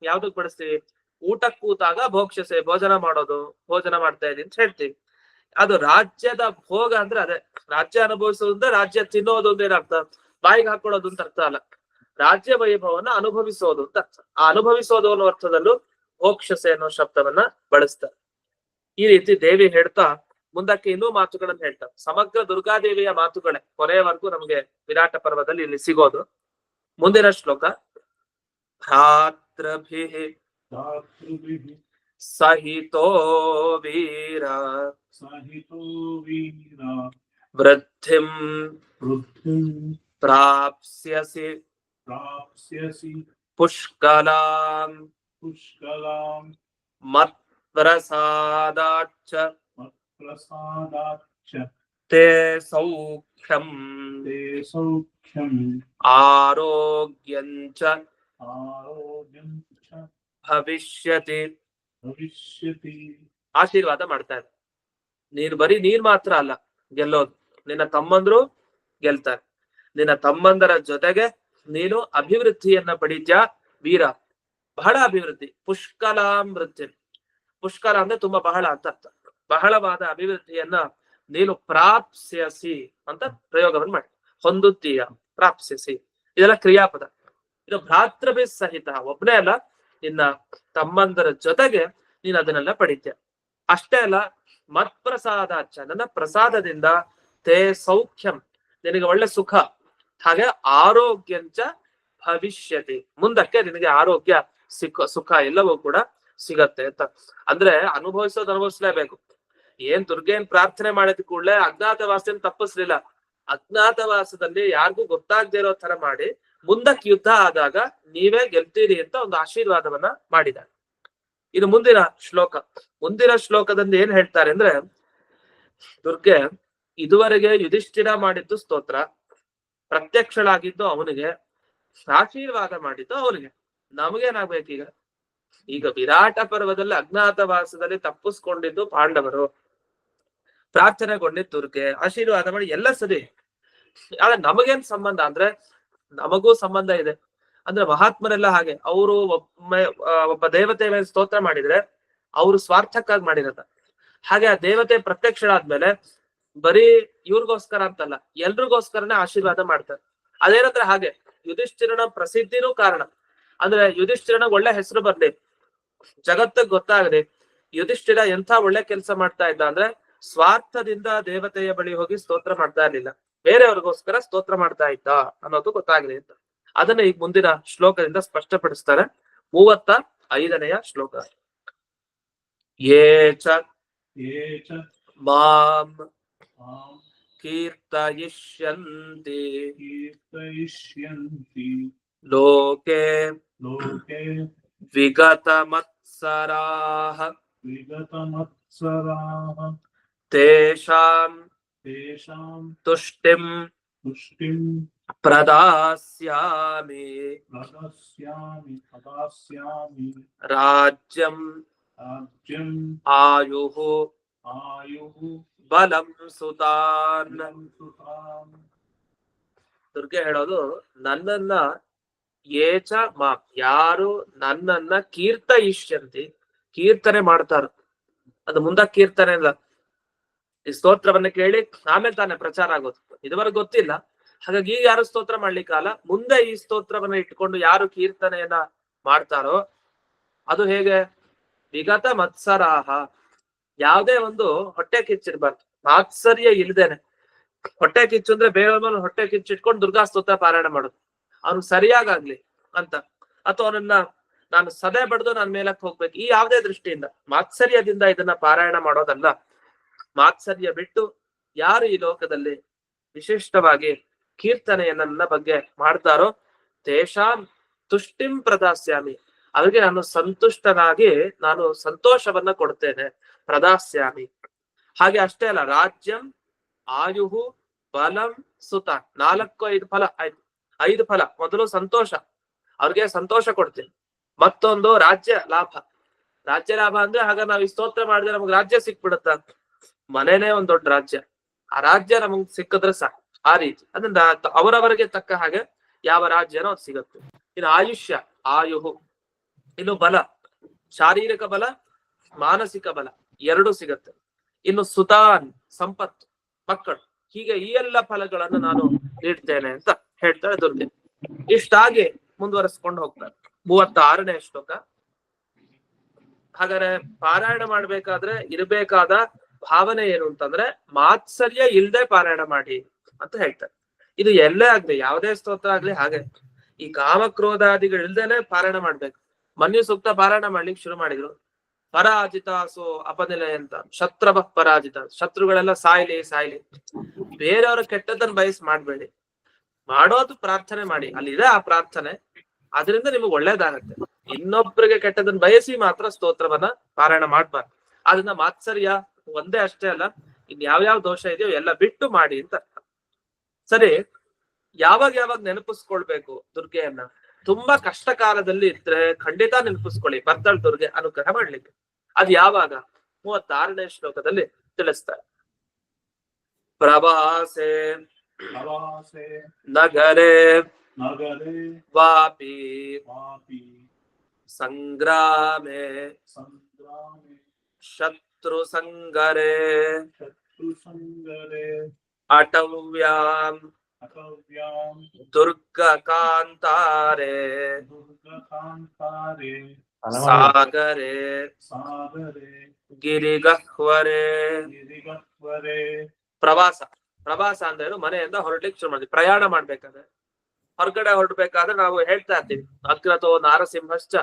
ಯಾವ್ದಕ್ ಬಳಸ್ತೀವಿ? ಊಟಕ್ಕೆ ಕೂತಾಗ ಭೋಕ್ಷಸೆ, ಭೋಜನ ಮಾಡೋದು, ಭೋಜನ ಮಾಡ್ತಾ ಇದೀನಿ ಅಂತ ಹೇಳ್ತೀವಿ. ಅದು ರಾಜ್ಯದ ಭೋಗ ಅಂದ್ರೆ ಅದೇ. ರಾಜ್ಯ ಅನುಭವಿಸೋದಂದ್ರೆ ರಾಜ್ಯ ತಿನ್ನೋದು ಅಂತ ಏನರ್ಥ? ಬಾಯಿಗೆ ಹಾಕೊಳ್ಳೋದು ಅಂತ ಅರ್ಥ ಅಲ್ಲ. ರಾಜ್ಯ ವೈಭವನ್ನ ಅನುಭವಿಸೋದು ಅಂತ ಅರ್ಥ. ಆ ಅನುಭವಿಸೋದು ಅನ್ನೋ ಅರ್ಥದಲ್ಲೂ ಭೋಕ್ಷಸೆ ಅನ್ನೋ ಶಬ್ದವನ್ನ ಬಳಸ್ತಾರೆ. ಈ ರೀತಿ ದೇವಿ ಹೇಳ್ತಾ ಮುಂದಕ್ಕೆ ಇನ್ನೂ ಮಾತುಗಳನ್ನ ಹೇಳ್ತಾರೆ. ಸಮಗ್ರ ದುರ್ಗಾದೇವಿಯ ಮಾತುಗಳೇ ಕೊನೆಯವರೆಗೂ ನಮಗೆ ವಿರಾಟ ಪರ್ವದಲ್ಲಿ ಇಲ್ಲಿ ಸಿಗೋದು. ಮುಂದಿನ ಶ್ಲೋಕ, ಭ್ರಾತೃಭಿಃ ಸಹಿತೋ ವೀರ ವೃದ್ಧಿಂ ಪ್ರಾಪ್ಸ್ಯಸಿ ಪುಷ್ಕಲಾಂ ಮತ್ಪ್ರಸಾದಾಚ್ಚ ತೇ ಸೌಖ್ಯಂ ಆರೋಗ್ಯಂಚ ಭವಿಷ್ಯತಿ. ಆಶೀರ್ವಾದ ಮಾಡ್ತಾರೆ. ನೀನು ಬರೀ ನೀನ್ ಮಾತ್ರ ಅಲ್ಲ ಗೆಲ್ಲೋದು, ನಿನ್ನ ತಮ್ಮಂದ್ರು ಗೆಲ್ತಾರೆ. ನಿನ್ನ ತಮ್ಮಂದರ ಜೊತೆಗೆ ನೀನು ಅಭಿವೃದ್ಧಿಯನ್ನ ಪಡಿತ್ಯಾ ವೀರ, ಬಹಳ ಅಭಿವೃದ್ಧಿ. ಪುಷ್ಕಲಾಂ ವೃದ್ಧಿ, ಪುಷ್ಕಲ ಅಂದ್ರೆ ತುಂಬಾ ಬಹಳ ಅಂತ ಅರ್ಥ. ಬಹಳವಾದ ಅಭಿವೃದ್ಧಿಯನ್ನ ನೀನು ಪ್ರಾಪ್ಸ್ಯಸಿ ಅಂತ ಪ್ರಯೋಗವನ್ನು ಮಾಡಿ. ಹೊಂದುತ್ತೀಯ, ಪ್ರಾಪ್ಸ್ಯಸಿ, ಇದೆಲ್ಲ ಕ್ರಿಯಾಪದ. ಇದು ಭ್ರಾತೃಭಿ ಸಹಿತ, ಒಬ್ನೇ ಅಲ್ಲ, ನಿನ್ನ ತಮ್ಮಂದರ ಜೊತೆಗೆ ನೀನು ಅದನ್ನೆಲ್ಲ ಪಡಿತ್ಯ. ಅಷ್ಟೇ ಅಲ್ಲ, ಮತ್ಪ್ರಸಾದಾಚ, ನನ್ನ ಪ್ರಸಾದದಿಂದ ತೇ ಸೌಖ್ಯಂ, ನಿನಗೆ ಒಳ್ಳೆ ಸುಖ, ಹಾಗೆ ಆರೋಗ್ಯಂಚ ಭವಿಷ್ಯತಿ, ಮುಂದಕ್ಕೆ ನಿನಗೆ ಆರೋಗ್ಯ ಸುಖ ಎಲ್ಲವೂ ಕೂಡ ಸಿಗತ್ತೆ ಅಂತ. ಅಂದ್ರೆ ಅನುಭವಿಸ್ಲೇಬೇಕು. ಏನ್ ದುರ್ಗೇನ್ ಪ್ರಾರ್ಥನೆ ಮಾಡಿದ ಕೂಡಲೇ ಅಜ್ಞಾತವಾಸನ ತಪ್ಪಿಸ್ಲಿಲ್ಲ. ಅಜ್ಞಾತವಾಸದಲ್ಲಿ ಯಾರಿಗೂ ಗೊತ್ತಾಗದೇ ಇರೋ ತರ ಮಾಡಿ ಮುಂದಕ್ಕೆ ಯುದ್ಧ ಆದಾಗ ನೀವೇ ಗೆಲ್ತೀರಿ ಅಂತ ಒಂದು ಆಶೀರ್ವಾದವನ್ನ ಮಾಡಿದ್ದಾರೆ. ಇದು ಮುಂದಿನ ಶ್ಲೋಕ. ಮುಂದಿನ ಶ್ಲೋಕದಲ್ಲಿ ಏನ್ ಹೇಳ್ತಾರೆ ಅಂದ್ರೆ, ದುರ್ಗೆ ಇದುವರೆಗೆ ಯುಧಿಷ್ಠಿರ ಮಾಡಿದ್ದು ಸ್ತೋತ್ರ, ಪ್ರತ್ಯಕ್ಷಳಾಗಿದ್ದು ಅವನಿಗೆ, ಆಶೀರ್ವಾದ ಮಾಡಿದ್ದು ಅವನಿಗೆ. ನಮಗೇನಾಗ್ಬೇಕೀಗ? ಈಗ ವಿರಾಟ ಪರ್ವದಲ್ಲಿ ಅಜ್ಞಾತವಾಸದಲ್ಲಿ ತಪ್ಪಿಸ್ಕೊಂಡಿದ್ದು ಪಾಂಡವರು, ಪ್ರಾರ್ಥನೆಗೊಂಡಿದ್ದು ದುರ್ಗೆ, ಆಶೀರ್ವಾದ ಮಾಡಿ ಎಲ್ಲ ಸರಿ. ಆದ್ರೆ ನಮಗೇನ್ ಸಂಬಂಧ ಅಂದ್ರೆ, ನಮಗೂ ಸಂಬಂಧ ಇದೆ. ಅಂದ್ರೆ ಮಹಾತ್ಮರೆಲ್ಲ ಹಾಗೆ, ಅವರು ಒಬ್ಬ ದೇವತೆ ಮೇಲೆ ಸ್ತೋತ್ರ ಮಾಡಿದ್ರೆ ಅವರು ಸ್ವಾರ್ಥಕ್ಕಾಗಿ ಮಾಡಿರತ್ತ. ಹಾಗೆ ಆ ದೇವತೆ ಪ್ರತ್ಯಕ್ಷಳಾದ್ಮೇಲೆ ಬರೀ ಇವ್ರಿಗೋಸ್ಕರ ಅಂತಲ್ಲ, ಎಲ್ರಿಗೋಸ್ಕರನೇ ಆಶೀರ್ವಾದ ಮಾಡ್ತಾರೆ. ಅದೇನಂದ್ರೆ ಹಾಗೆ ಯುಧಿಷ್ಠಿರನ ಪ್ರಸಿದ್ಧಿನೂ ಕಾರಣ. ಅಂದ್ರೆ ಯುಧಿಷ್ಠಿರನ ಒಳ್ಳೆ ಹೆಸರು ಬರ್ಲಿ, ಜಗತ್ತಿಗೆ ಗೊತ್ತಾಗಲಿ ಯುಧಿಷ್ಠಿರ ಎಂಥ ಒಳ್ಳೆ ಕೆಲಸ ಮಾಡ್ತಾ ಇದ್ದ ಅಂದ್ರೆ, ಸ್ವಾರ್ಥದಿಂದ ದೇವತೆಯ ಬಳಿ ಹೋಗಿ ಸ್ತೋತ್ರ ಮಾಡ್ತಾ ಇರ್ಲಿಲ್ಲ, ಬೇರೆಯವ್ರಿಗೋಸ್ಕರ ಸ್ತೋತ್ರ ಮಾಡ್ತಾ ಇದ್ದ ಅನ್ನೋದು ಗೊತ್ತಾಗ್ಲಿ ಅಂತ. ಅದನ್ನ ಈಗ ಮುಂದಿನ ಶ್ಲೋಕದಿಂದ ಸ್ಪಷ್ಟಪಡಿಸ್ತಾರೆ. 35ನೆಯ ಶ್ಲೋಕ. ಯೇಚ ಮಾಂ ಕೀರ್ತಯಿಷ್ಯಂತಿ ಲೋಕೆ ವಿಗತಮತ್ಸರಾಃ ತೇಷಾಂ ತುಷ್ಟಿಂ ಪ್ರದಾಸ್ಯಾಮಿ ರಾಜ್ಯಂ ಆಯುಃ ಬಲಂ ಸುತಾನ್. ದುರ್ಗೆ ಹೇಳೋದು, ನನ್ನನ್ನ ಏಚ ಮಾ, ಯಾರು ನನ್ನನ್ನ ಕೀರ್ತಯಿಷ್ಯಂತಿ, ಕೀರ್ತನೆ ಮಾಡ್ತಾರ. ಅದು ಮುಂದ ಕೀರ್ತನೆ ಇಲ್ಲ, ಈ ಸ್ತೋತ್ರವನ್ನ ಕೇಳಿ ಆಮೇಲೆ ತಾನೇ ಪ್ರಚಾರ ಆಗೋದು, ಇದುವರೆಗೆ ಗೊತ್ತಿಲ್ಲ. ಹಾಗಾಗಿ ಈಗ ಯಾರು ಸ್ತೋತ್ರ ಮಾಡ್ಲಿಕ್ಕಲ್ಲ, ಮುಂದೆ ಈ ಸ್ತೋತ್ರವನ್ನ ಇಟ್ಕೊಂಡು ಯಾರು ಕೀರ್ತನೆಯನ್ನ ಮಾಡ್ತಾರೋ ಅದು ಹೇಗೆ, ವಿಗತ ಮತ್ಸರಾಹ, ಯಾವ್ದೇ ಒಂದು ಹೊಟ್ಟೆ ಕಿಚ್ಚಿರ್ಬಾರ್ದು, ಮಾತ್ಸರ್ಯ ಇಲ್ದೇನೆ. ಹೊಟ್ಟೆ ಕಿಚ್ಚು ಅಂದ್ರೆ ಬೇರೆ ಮೇಲೆ ಹೊಟ್ಟೆ ಕಿಚ್ಚಿಟ್ಕೊಂಡು ದುರ್ಗಾ ಸ್ತೋತ್ರ ಪಾರಾಯಣ ಮಾಡೋದು, ಅವ್ನು ಸರಿಯಾಗ್ಲಿ ಅಂತ, ಅಥವಾ ಅವನನ್ನ ನಾನು ಸದೆ ಬಡ್ದು ನಾನು ಮೇಲಕ್ಕೆ ಹೋಗ್ಬೇಕು, ಈ ಯಾವುದೇ ದೃಷ್ಟಿಯಿಂದ ಮಾತ್ಸರ್ಯದಿಂದ ಇದನ್ನ ಪಾರಾಯಣ ಮಾಡೋದಲ್ಲ. ಮಾತ್ಸರ್ಯ ಬಿಟ್ಟು ಯಾರು ಈ ಲೋಕದಲ್ಲಿ ವಿಶಿಷ್ಟವಾಗಿ ಕೀರ್ತನೆಯ ನನ್ನ ಬಗ್ಗೆ ಮಾಡ್ತಾರೋ ತೇಷಾಂ ತುಷ್ಟಿಂ ಪ್ರದಾಸ್ಯಾಮಿ, ಅವರಿಗೆ ನಾನು ಸಂತುಷ್ಟನಾಗಿ ನಾನು ಸಂತೋಷವನ್ನ ಕೊಡ್ತೇನೆ, ಪ್ರದಾಸ್ಯಾಮಿ. ಹಾಗೆ ಅಷ್ಟೇ ಅಲ್ಲ, ರಾಜ್ಯಂ ಆಯುಹು ಬಲಂ ಸುತ, 4-5 ಫಲ ಆಯ್ತು. 5 ಫಲ. ಮೊದಲು ಸಂತೋಷ, ಅವ್ರಿಗೆ ಸಂತೋಷ ಕೊಡ್ತೀನಿ. ಮತ್ತೊಂದು ರಾಜ್ಯ ಲಾಭ. ರಾಜ್ಯ ಲಾಭ ಅಂದ್ರೆ ಹಾಗ ನಾವ್ ಈ ಸ್ತೋತ್ರ ಮಾಡಿದ್ರೆ ನಮ್ಗೆ ರಾಜ್ಯ ಸಿಕ್ಬಿಡುತ್ತ, ಮನೇನೆ ಒಂದ್ ದೊಡ್ಡ ರಾಜ್ಯ, ಆ ರಾಜ್ಯ ನಮಗ್ ಸಿಕ್ಕಿದ್ರೆ ಸಾಕು. ಆ ರೀತಿ ಅದನ್ನ ಅವರವರಿಗೆ ತಕ್ಕ ಹಾಗೆ ಯಾವ ರಾಜ್ಯನೋ ಅದು ಸಿಗುತ್ತೆ. ಇನ್ನು ಆಯುಷ್ಯ, ಆಯುಹು. ಇನ್ನು ಬಲ, ಶಾರೀರಿಕ ಬಲ, ಮಾನಸಿಕ ಬಲ 2 ಸಿಗತ್ತೆ. ಇನ್ನು ಸುತಾನ್, ಸಂಪತ್ತು, ಮಕ್ಕಳು. ಹೀಗೆ ಈ ಎಲ್ಲ ಫಲಗಳನ್ನು ನಾನು ನೀಡ್ತೇನೆ ಅಂತ ಹೇಳ್ತಾಳೆ ದುರ್ಗೆ. ಇಷ್ಟಾಗಿ ಮುಂದುವರೆಸ್ಕೊಂಡು ಹೋಗ್ತಾರೆ. 36ನೇ ಶ್ಲೋಕ. ಹಾಗಾದ್ರೆ ಪಾರಾಯಣ ಮಾಡ್ಬೇಕಾದ್ರೆ ಇರಬೇಕಾದ ಭಾವನೆ ಏನು ಅಂತಂದ್ರೆ, ಮಾತ್ಸರ್ಯ ಇಲ್ದೆ ಪಾರಾಯಣ ಮಾಡಿ ಅಂತ ಹೇಳ್ತಾರೆ. ಇದು ಎಲ್ಲೇ ಆಗ್ಲಿ, ಯಾವುದೇ ಸ್ತೋತ್ರ ಆಗ್ಲಿ ಹಾಗೆ, ಈ ಕಾಮಕ್ರೋಧಾದಿಗಳು ಇಲ್ದೇನೆ ಪಾರಾಯಣ ಮಾಡ್ಬೇಕು. ಮನ್ಯು ಸೂಕ್ತ ಪಾರಾಯಣ ಮಾಡ್ಲಿಕ್ಕೆ ಶುರು ಮಾಡಿದ್ರು. ಪರಾಜಿತ ಸೋ ಅಪನಿಲಯ ಅಂತ, ಶತ್ರವ ಪರಾಜಿತ, ಶತ್ರುಗಳೆಲ್ಲ ಸಾಯ್ಲಿ ಸಾಯ್ಲಿ. ಬೇರೆಯವ್ರ ಕೆಟ್ಟದನ್ನ ಬಯಸ್ ಮಾಡ್ಬೇಡಿ, ಮಾಡೋದು ಪ್ರಾರ್ಥನೆ ಮಾಡಿ, ಅಲ್ಲಿದೆ ಆ ಪ್ರಾರ್ಥನೆ, ಅದರಿಂದ ನಿಮಗೆ ಒಳ್ಳೇದಾಗತ್ತೆ. ಇನ್ನೊಬ್ಬರಿಗೆ ಕೆಟ್ಟದನ್ನ ಬಯಸಿ ಮಾತ್ರ ಸ್ತೋತ್ರವನ್ನ ಪಾರಾಯಣ ಮಾಡ್ಬಾರ್ದು. ಅದನ್ನ ಮಾತ್ಸರ್ಯ ಒಂದೇ ಅಷ್ಟೇ ಅಲ್ಲ, ಇನ್ ಯಾವ್ಯಾವ ದೋಷ ಇದೆಯೋ ಎಲ್ಲ ಬಿಟ್ಟು ಮಾಡಿ ಅಂತ ಅರ್ಥ. ಸರಿ, ಯಾವಾಗ ನೆನಪಿಸ್ಕೊಳ್ಬೇಕು ದುರ್ಗೆಯನ್ನ? ತುಂಬಾ ಕಷ್ಟ ಕಾಲದಲ್ಲಿ ಇದ್ರೆ ಖಂಡಿತ ನೆನಪಿಸ್ಕೊಳ್ಳಿ, ಬರ್ತಾಳ್ ದುರ್ಗೆ ಅನುಗ್ರಹ ಮಾಡ್ಲಿಕ್ಕೆ. ಅದ್ ಯಾವಾಗ? 36ನೇ ಶ್ಲೋಕದಲ್ಲಿ ತಿಳಿಸ್ತಾರೆ. ಪ್ರವಾಸೆ ನಗರೆ ವಾಪಿ ಸಂಗ್ರಾಮೆ ಶತ್ರು ಸಂಗರೆ ಅಟವ್ಯಾಂ ದುರ್ಗ ಕಾಂತಾರೆ ಸಾಗರೆ ಗಿರಿಗಹ್ವರೆ. ಪ್ರವಾಸ, ಪ್ರವಾಸ ಅಂದ್ರೆ ಮನೆಯಿಂದ ಹೊರಡ್ಲಿಕ್ಕೆ ಶುರು ಮಾಡಿದ್ವಿ. ಪ್ರಯಾಣ ಮಾಡ್ಬೇಕಾದ್ರೆ, ಹೊರಗಡೆ ಹೊರಡ್ಬೇಕಾದ್ರೆ ನಾವು ಹೇಳ್ತಾ ಇರ್ತೀವಿ, ಅಗ್ರತೋ ನಾರಸಿಂಹಶ್ಚ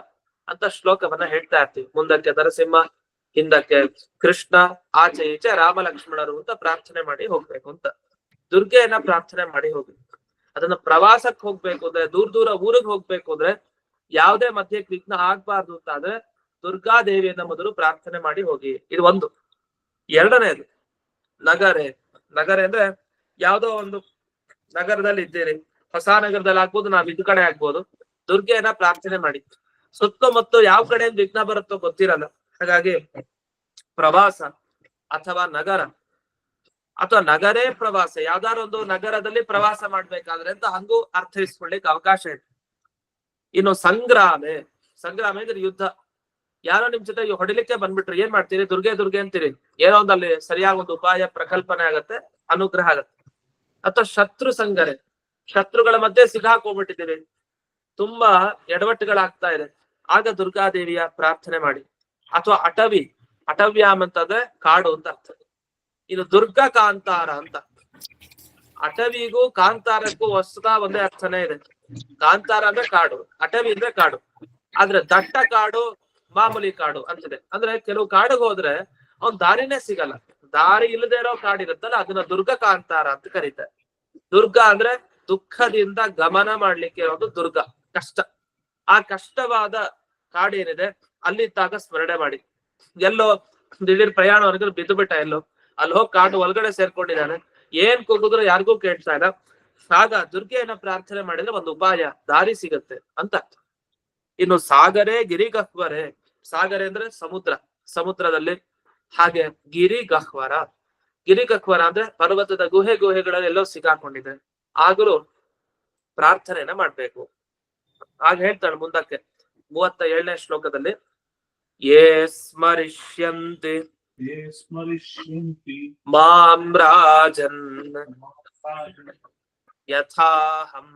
ಅಂತ ಶ್ಲೋಕವನ್ನ ಹೇಳ್ತಾ ಇರ್ತೀವಿ. ಮುಂದಕ್ಕೆ ನರಸಿಂಹ, ಹಿಂದಕ್ಕೆ ಕೃಷ್ಣ, ಆಚೆ ಈಚೆ ರಾಮ ಲಕ್ಷ್ಮಣರು ಅಂತ ಪ್ರಾರ್ಥನೆ ಮಾಡಿ ಹೋಗ್ಬೇಕು ಅಂತ. ದುರ್ಗೆಯನ್ನ ಪ್ರಾರ್ಥನೆ ಮಾಡಿ ಹೋಗ್ಬೇಕು. ಅದನ್ನ ಪ್ರವಾಸಕ್ಕೆ ಹೋಗ್ಬೇಕು ಅಂದ್ರೆ, ದೂರ ಊರಿಗೆ ಹೋಗ್ಬೇಕು ಅಂದ್ರೆ, ಯಾವುದೇ ಮಧ್ಯೆ ವಿಘ್ನ ಆಗ್ಬಾರ್ದು ಅಂತ ಆದ್ರೆ ದುರ್ಗಾದೇವಿಯನ್ನ ಮೊದಲು ಪ್ರಾರ್ಥನೆ ಮಾಡಿ ಹೋಗಿ. ಇದು ಒಂದು. ಎರಡನೇದು ನಗರೆ. ನಗರೆ ಅಂದ್ರೆ ಯಾವ್ದೋ ಒಂದು ನಗರದಲ್ಲಿ ಇದ್ದೀರಿ, ಹೊಸ ನಗರದಲ್ಲಿ ಆಗ್ಬೋದು, ನಾವ್ ಇದ್ ಕಡೆ ಆಗ್ಬೋದು, ದುರ್ಗೆಯನ್ನ ಪ್ರಾರ್ಥನೆ ಮಾಡಿ. ಸುತ್ತಮುತ್ತ ಯಾವ ಕಡೆಯಿಂದ ವಿಘ್ನ ಬರುತ್ತೋ ಗೊತ್ತಿರಲ್ಲ. ಹಾಗಾಗಿ ಪ್ರವಾಸ ಅಥವಾ ನಗರ, ಅಥವಾ ನಗರೇ ಪ್ರವಾಸ, ಯಾವ್ದಾದ್ರು ಒಂದು ನಗರದಲ್ಲಿ ಪ್ರವಾಸ ಮಾಡ್ಬೇಕಾದ್ರೆ ಅಂತ ಹಂಗೂ ಅರ್ಥೈಸ್ಕೊಳ್ಳಿಕ್ ಅವಕಾಶ ಇದೆ. ಇನ್ನು ಸಂಗ್ರಾಮೆ, ಸಂಗ್ರಾಮ ಅಂದ್ರೆ ಯುದ್ಧ. ಯಾರೋ ನಿಮ್ ಜೊತೆ ಹೊಡಿಲಿಕ್ಕೆ ಬಂದ್ಬಿಟ್ರೆ ಏನ್ ಮಾಡ್ತೀರಿ? ದುರ್ಗೆ ದುರ್ಗೆ ಅಂತೀರಿ. ಏನೋ ಒಂದಲ್ಲಿ ಸರಿಯಾದ ಒಂದು ಉಪಾಯ ಪ್ರಕಲ್ಪನೆ ಆಗತ್ತೆ, ಅನುಗ್ರಹ ಆಗತ್ತೆ. ಅಥವಾ ಶತ್ರು ಸಂಗರೆ, ಶತ್ರುಗಳ ಮಧ್ಯೆ ಸಿಗಾಕೋಗ್ಬಿಟ್ಟಿದ್ದೀರಿ, ತುಂಬಾ ಎಡವಟ್ಟುಗಳಾಗ್ತಾ ಇದೆ, ಆಗ ದುರ್ಗಾದೇವಿಯ ಪ್ರಾರ್ಥನೆ ಮಾಡಿ. ಅಥವಾ ಅಟವಿ, ಅಟವ್ಯಾಮ್ ಅಂತಂದ್ರೆ ಕಾಡು ಅಂತ ಅರ್ಥ. ಇದು ದುರ್ಗಾ ಕಾಂತಾರ ಅಂತ. ಅಟವಿಗೂ ಕಾಂತಾರಕ್ಕೂ ಹೊಸದಾ ಒಂದೇ ಅರ್ಥನೇ ಇದೆ. ಕಾಂತಾರ ಅಂದ್ರೆ ಕಾಡು, ಅಟವಿ ಅಂದ್ರೆ ಕಾಡು. ಆದ್ರೆ ದಟ್ಟ ಕಾಡು, ಮಾಮೂಲಿ ಕಾಡು ಅಂತಿದೆ. ಅಂದ್ರೆ ಕೆಲವು ಕಾಡಿಗೆ ಹೋದ್ರೆ ಅವ್ನ್ ದಾರಿನೇ ಸಿಗಲ್ಲ, ದಾರಿ ಇಲ್ಲದೆ ಇರೋ ಕಾಡಿರುತ್ತಲ್ಲ, ಅದನ್ನ ದುರ್ಗ ಕಾಂತಾರ ಅಂತ ಕರೀತಾರೆ. ದುರ್ಗ ಅಂದ್ರೆ ದುಃಖದಿಂದ ಗಮನ ಮಾಡ್ಲಿಕ್ಕೆ ಇರೋದು ದುರ್ಗ, ಕಷ್ಟ. ಆ ಕಷ್ಟವಾದ ಕಾಡೇನಿದೆ ಅಲ್ಲಿದ್ದಾಗ ಸ್ಮರಣೆ ಮಾಡಿ. ಎಲ್ಲೋ ದಿಢೀರ್ ಪ್ರಯಾಣವರೆಗೂ ಬಿದ್ದು ಬಿಟ್ಟ, ಎಲ್ಲೋ ಅಲ್ಲಿ ಹೋಗಿ ಕಾಡು ಒಳಗಡೆ ಸೇರ್ಕೊಂಡಿದ್ದಾನೆ, ಏನ್ ಕೂಗಿದ್ರು ಯಾರಿಗೂ ಕೇಳ್ತಾ ಇಲ್ಲ. ಆಗ ದುರ್ಗೆಯನ್ನ ಪ್ರಾರ್ಥನೆ ಮಾಡಿದ್ರೆ ಒಂದು ಉಪಾಯ ದಾರಿ ಸಿಗತ್ತೆ ಅಂತ. ಇನ್ನು ಸಾಗರೇ ಗಿರಿ ಗಹ್ವರೆ, ಸಾಗರ ಅಂದ್ರೆ ಸಮುದ್ರ, ಸಮುದ್ರದಲ್ಲಿ, ಹಾಗೆ ಗಿರಿ ಗಹ್ವರ, ಗಿರಿ ಗಹ್ವರ ಅಂದ್ರೆ ಪರ್ವತದ ಗುಹೆಗಳೆಲ್ಲೋ ಸಿಗಾಕೊಂಡಿದೆ, ಆಗಲೂ ಪ್ರಾರ್ಥನೆಯನ್ನ ಮಾಡ್ಬೇಕು. ಆಗ ಹೇಳ್ತಾಳೆ ಮುಂದಕ್ಕೆ 37ನೇ ಶ್ಲೋಕದಲ್ಲಿ, ಯೇ ಸ್ಮರಿಷ್ಯಂತಿ ಮಾಂ ರಾಜನ್ ಯಥಾಹಂ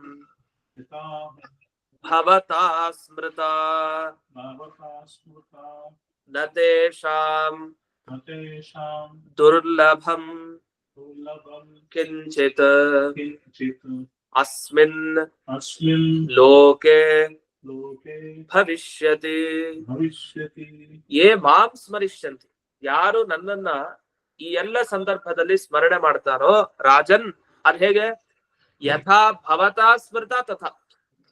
ಭವತಾ ಸ್ಮೃತಾ ನ ತೇಷಾಂ ದುರ್ಲಭಂ ಕಿಂಚಿತ್ ಅಸ್ಮಿನ್ ಲೋಕೆ ಭವಿಷ್ಯತಿ. ಯೇ ಮಾಂ ಸ್ಮರಿಷ್ಯಂತಿ, ಯಾರು ನನ್ನನ್ನ ಈ ಎಲ್ಲ ಸಂದರ್ಭದಲ್ಲಿ ಸ್ಮರಣೆ ಮಾಡ್ತಾರೋ, ರಾಜನ್ ಅದ್ ಹೇಗೆ, ಯಥಾ ಭವತಾ ಸ್ಮೃತ ತಥಾ,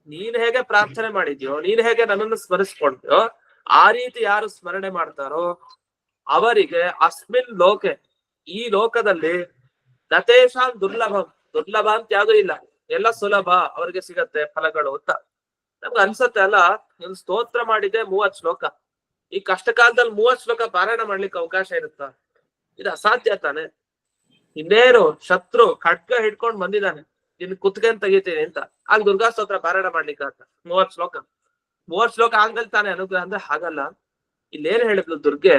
ನೀನ್ ಹೇಗೆ ಪ್ರಾರ್ಥನೆ ಮಾಡಿದ್ಯೋ, ನೀನ್ ಹೇಗೆ ನನ್ನನ್ನು ಸ್ಮರಿಸ್ಕೊಂಡ್ಯೋ, ಆ ರೀತಿ ಯಾರು ಸ್ಮರಣೆ ಮಾಡ್ತಾರೋ ಅವರಿಗೆ ಅಸ್ಮಿನ್ ಲೋಕೆ, ಈ ಲೋಕದಲ್ಲಿ ನತೇಶಾಂ ದುರ್ಲಭಂ, ದುರ್ಲಭ ಅಂತ ಯಾವ್ದೂ ಇಲ್ಲ, ಎಲ್ಲ ಸುಲಭ ಅವರಿಗೆ ಸಿಗತ್ತೆ ಫಲಗಳು ಅಂತ. ನಮ್ಗೆ ಅನ್ಸತ್ತೆ ಅಲ್ಲ, ಒಂದು ಸ್ತೋತ್ರ ಮಾಡಿದೆ 30 ಶ್ಲೋಕ, ಈ ಕಷ್ಟ ಕಾಲದಲ್ಲಿ 30 ಶ್ಲೋಕ ಪಾರಾಯಣ ಮಾಡ್ಲಿಕ್ಕೆ ಅವಕಾಶ ಇರುತ್ತಾ? ಇದು ಅಸಾಧ್ಯ ತಾನೆ. ಇನ್ನೇನು ಶತ್ರು ಖಡ್ಗ ಹಿಡ್ಕೊಂಡ್ ಬಂದಿದ್ದಾನೆ, ಇನ್ ಕುತ್ಕನ್ ತೆಗಿತೀನಿ ಅಂತ, ಆಗ ದುರ್ಗಾ ಸ್ತೋತ್ರ ಪಾರಾಯಣ ಮಾಡ್ಲಿಕ್ಕೆ ಅಂತ 30 ಶ್ಲೋಕ ಆಗಲ್ ತಾನೆ ಅನುಗ್ರಹ ಅಂದ್ರೆ? ಹಾಗಲ್ಲ. ಇಲ್ಲೇನ್ ಹೇಳಿದ್ಲು ದುರ್ಗೆ,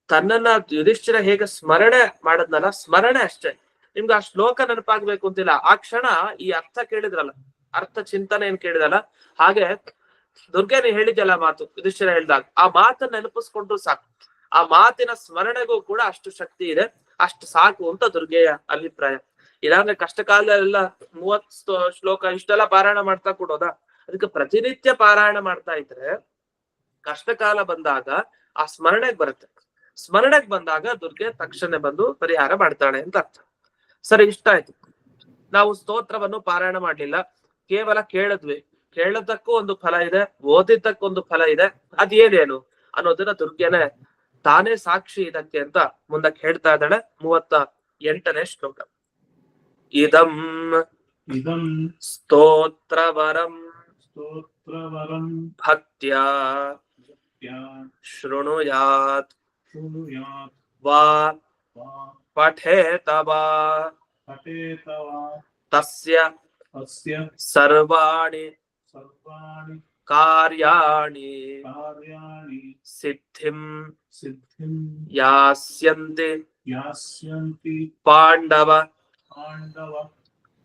ತನ್ನನ್ನ ಯುಧಿಷ್ಠಿರ ಹೇಗೆ ಸ್ಮರಣೆ ಮಾಡದ್ನಲ್ಲ, ಸ್ಮರಣೆ ಅಷ್ಟೇ, ನಿಮ್ಗೆ ಆ ಶ್ಲೋಕ ನೆನಪಾಗ್ಬೇಕು ಅಂತಿಲ್ಲ. ಆ ಕ್ಷಣ ಈ ಅರ್ಥ ಕೇಳಿದ್ರಲ್ಲ, ಅರ್ಥ ಚಿಂತನೆ ಏನ್ ಕೇಳಿದಲ್ಲ, ಹಾಗೆ ದುರ್ಗೆ ನೀ ಹೇಳಿದ್ಯಲ್ಲ ಮಾತು, ಯುಧಿಷ್ಠಿರ ಹೇಳಿದಾಗ ಆ ಮಾತನ್ನ ನೆನಪಿಸ್ಕೊಂಡ್ರು ಸಾಕು. ಆ ಮಾತಿನ ಸ್ಮರಣೆಗೂ ಕೂಡ ಅಷ್ಟು ಶಕ್ತಿ ಇದೆ, ಅಷ್ಟು ಸಾಕು ಅಂತ ದುರ್ಗೆಯ ಅಭಿಪ್ರಾಯ. ಇಲ್ಲಾಂದ್ರೆ ಕಷ್ಟ ಕಾಲದಲ್ಲೆಲ್ಲ 30 ಶ್ಲೋಕ ಇಷ್ಟೆಲ್ಲ ಪಾರಾಯಣ ಮಾಡ್ತಾ ಕೊಡೋದಾ? ಅದಕ್ಕೆ ಪ್ರತಿನಿತ್ಯ ಪಾರಾಯಣ ಮಾಡ್ತಾ ಇದ್ರೆ ಕಷ್ಟ ಕಾಲ ಬಂದಾಗ ಆ ಸ್ಮರಣೆಗೆ ಬರುತ್ತೆ. ಸ್ಮರಣೆಗೆ ಬಂದಾಗ ದುರ್ಗೆ ತಕ್ಷಣ ಬಂದು ಪರಿಹಾರ ಮಾಡ್ತಾಳೆ ಅಂತ ಅರ್ಥ. ಸರಿ, ಇಷ್ಟ ಆಯ್ತು. ನಾವು ಸ್ತೋತ್ರವನ್ನು ಪಾರಾಯಣ ಮಾಡ್ಲಿಲ್ಲ, ಕೇವಲ ಕೇಳಿದ್ವಿ. ಕೇಳದಕ್ಕೂ ಒಂದು ಫಲ ಇದೆ, ಓದಿದ್ದಕ್ಕೊಂದು ಫಲ ಇದೆ. ಅದೇನೇನು ಅನ್ನೋದನ್ನ ದುರ್ಗೆನೆ ತಾನೇ ಸಾಕ್ಷಿ ಇದಕ್ಕೆ ಅಂತ ಮುಂದಕ್ಕೆ ಹೇಳ್ತಾ ಇದ್ದಾಳೆ 38ನೇ ಶ್ಲೋಕ. ಇದಂ ಸ್ತೋತ್ರವರಂ ಭಕ್ತ್ಯಾ ಶೃಣುಯಾತ್ ವಾ ಪಠೇತ ವಾ ತಸ್ಯ ಸರ್ವಾಣಿ ಕಾರ್ಯಾಣಿ ಸಿದ್ಧಿಂ ಯಾಸ್ಯಂತಿ ಪಾಂಡವ.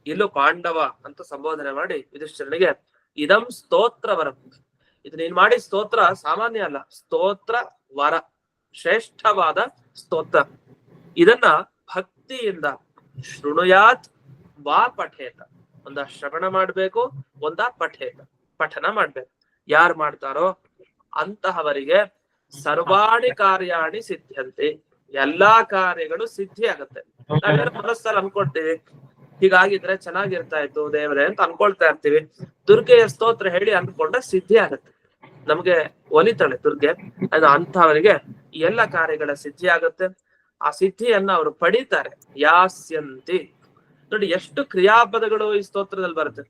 ಇಲ್ಲೂ ಪಾಂಡವ ಅಂತ ಸಂಬೋಧನೆ ಮಾಡಿ ಯುಧಿಷ್ಠಿರನಿಗೆ ಇದಂ ಸ್ತೋತ್ರವರಂ, ಇದು ನೀನ್ ಮಾಡಿ ಸ್ತೋತ್ರ ಸಾಮಾನ್ಯ ಅಲ್ಲ, ಸ್ತೋತ್ರ ವರ, ಶ್ರೇಷ್ಠವಾದ ಸ್ತೋತ್ರ. ಇದನ್ನ ಭಕ್ತಿಯಿಂದ ಶೃಣುಯಾತ್ ವಾ ಪಠೇತ, ಒಂದ ಶ್ರವಣ ಮಾಡ್ಬೇಕು, ಒಂದ ಪಠೇತ ಪಠನ ಮಾಡ್ಬೇಕು. ಯಾರು ಮಾಡ್ತಾರೋ ಅಂತಹವರಿಗೆ ಸರ್ವಾಣಿ ಕಾರ್ಯಾಣಿ ಸಿದ್ಧಂತೆ, ಎಲ್ಲಾ ಕಾರ್ಯಗಳು ಸಿದ್ಧಿ ಆಗತ್ತೆ. ನಾವೇನೋ ಮನಸ್ಸಲ್ಲಿ ಅನ್ಕೊಳ್ತೀವಿ, ಹೀಗಾಗಿದ್ರೆ ಚೆನ್ನಾಗಿರ್ತಾ ಇತ್ತು ದೇವರೇ ಅಂತ ಅನ್ಕೊಳ್ತಾ ಇರ್ತೀವಿ. ದುರ್ಗೆಯ ಸ್ತೋತ್ರ ಹೇಳಿ ಅನ್ಕೊಂಡ್ರೆ ಸಿದ್ಧಿ ಆಗತ್ತೆ, ನಮ್ಗೆ ಒಲಿತಾಳೆ ದುರ್ಗೆ. ಅದು ಅಂತಹವರಿಗೆ ಎಲ್ಲ ಕಾರ್ಯಗಳ ಸಿದ್ಧಿ ಆಗತ್ತೆ. ಆ ಸಿದ್ಧಿಯನ್ನ ಅವರು ಪಡೀತಾರೆ. ಯಾಸ್ಯಂತಿ, ನೋಡಿ ಎಷ್ಟು ಕ್ರಿಯಾಪದಗಳು ಈ ಸ್ತೋತ್ರದಲ್ಲಿ ಬರುತ್ತೆ.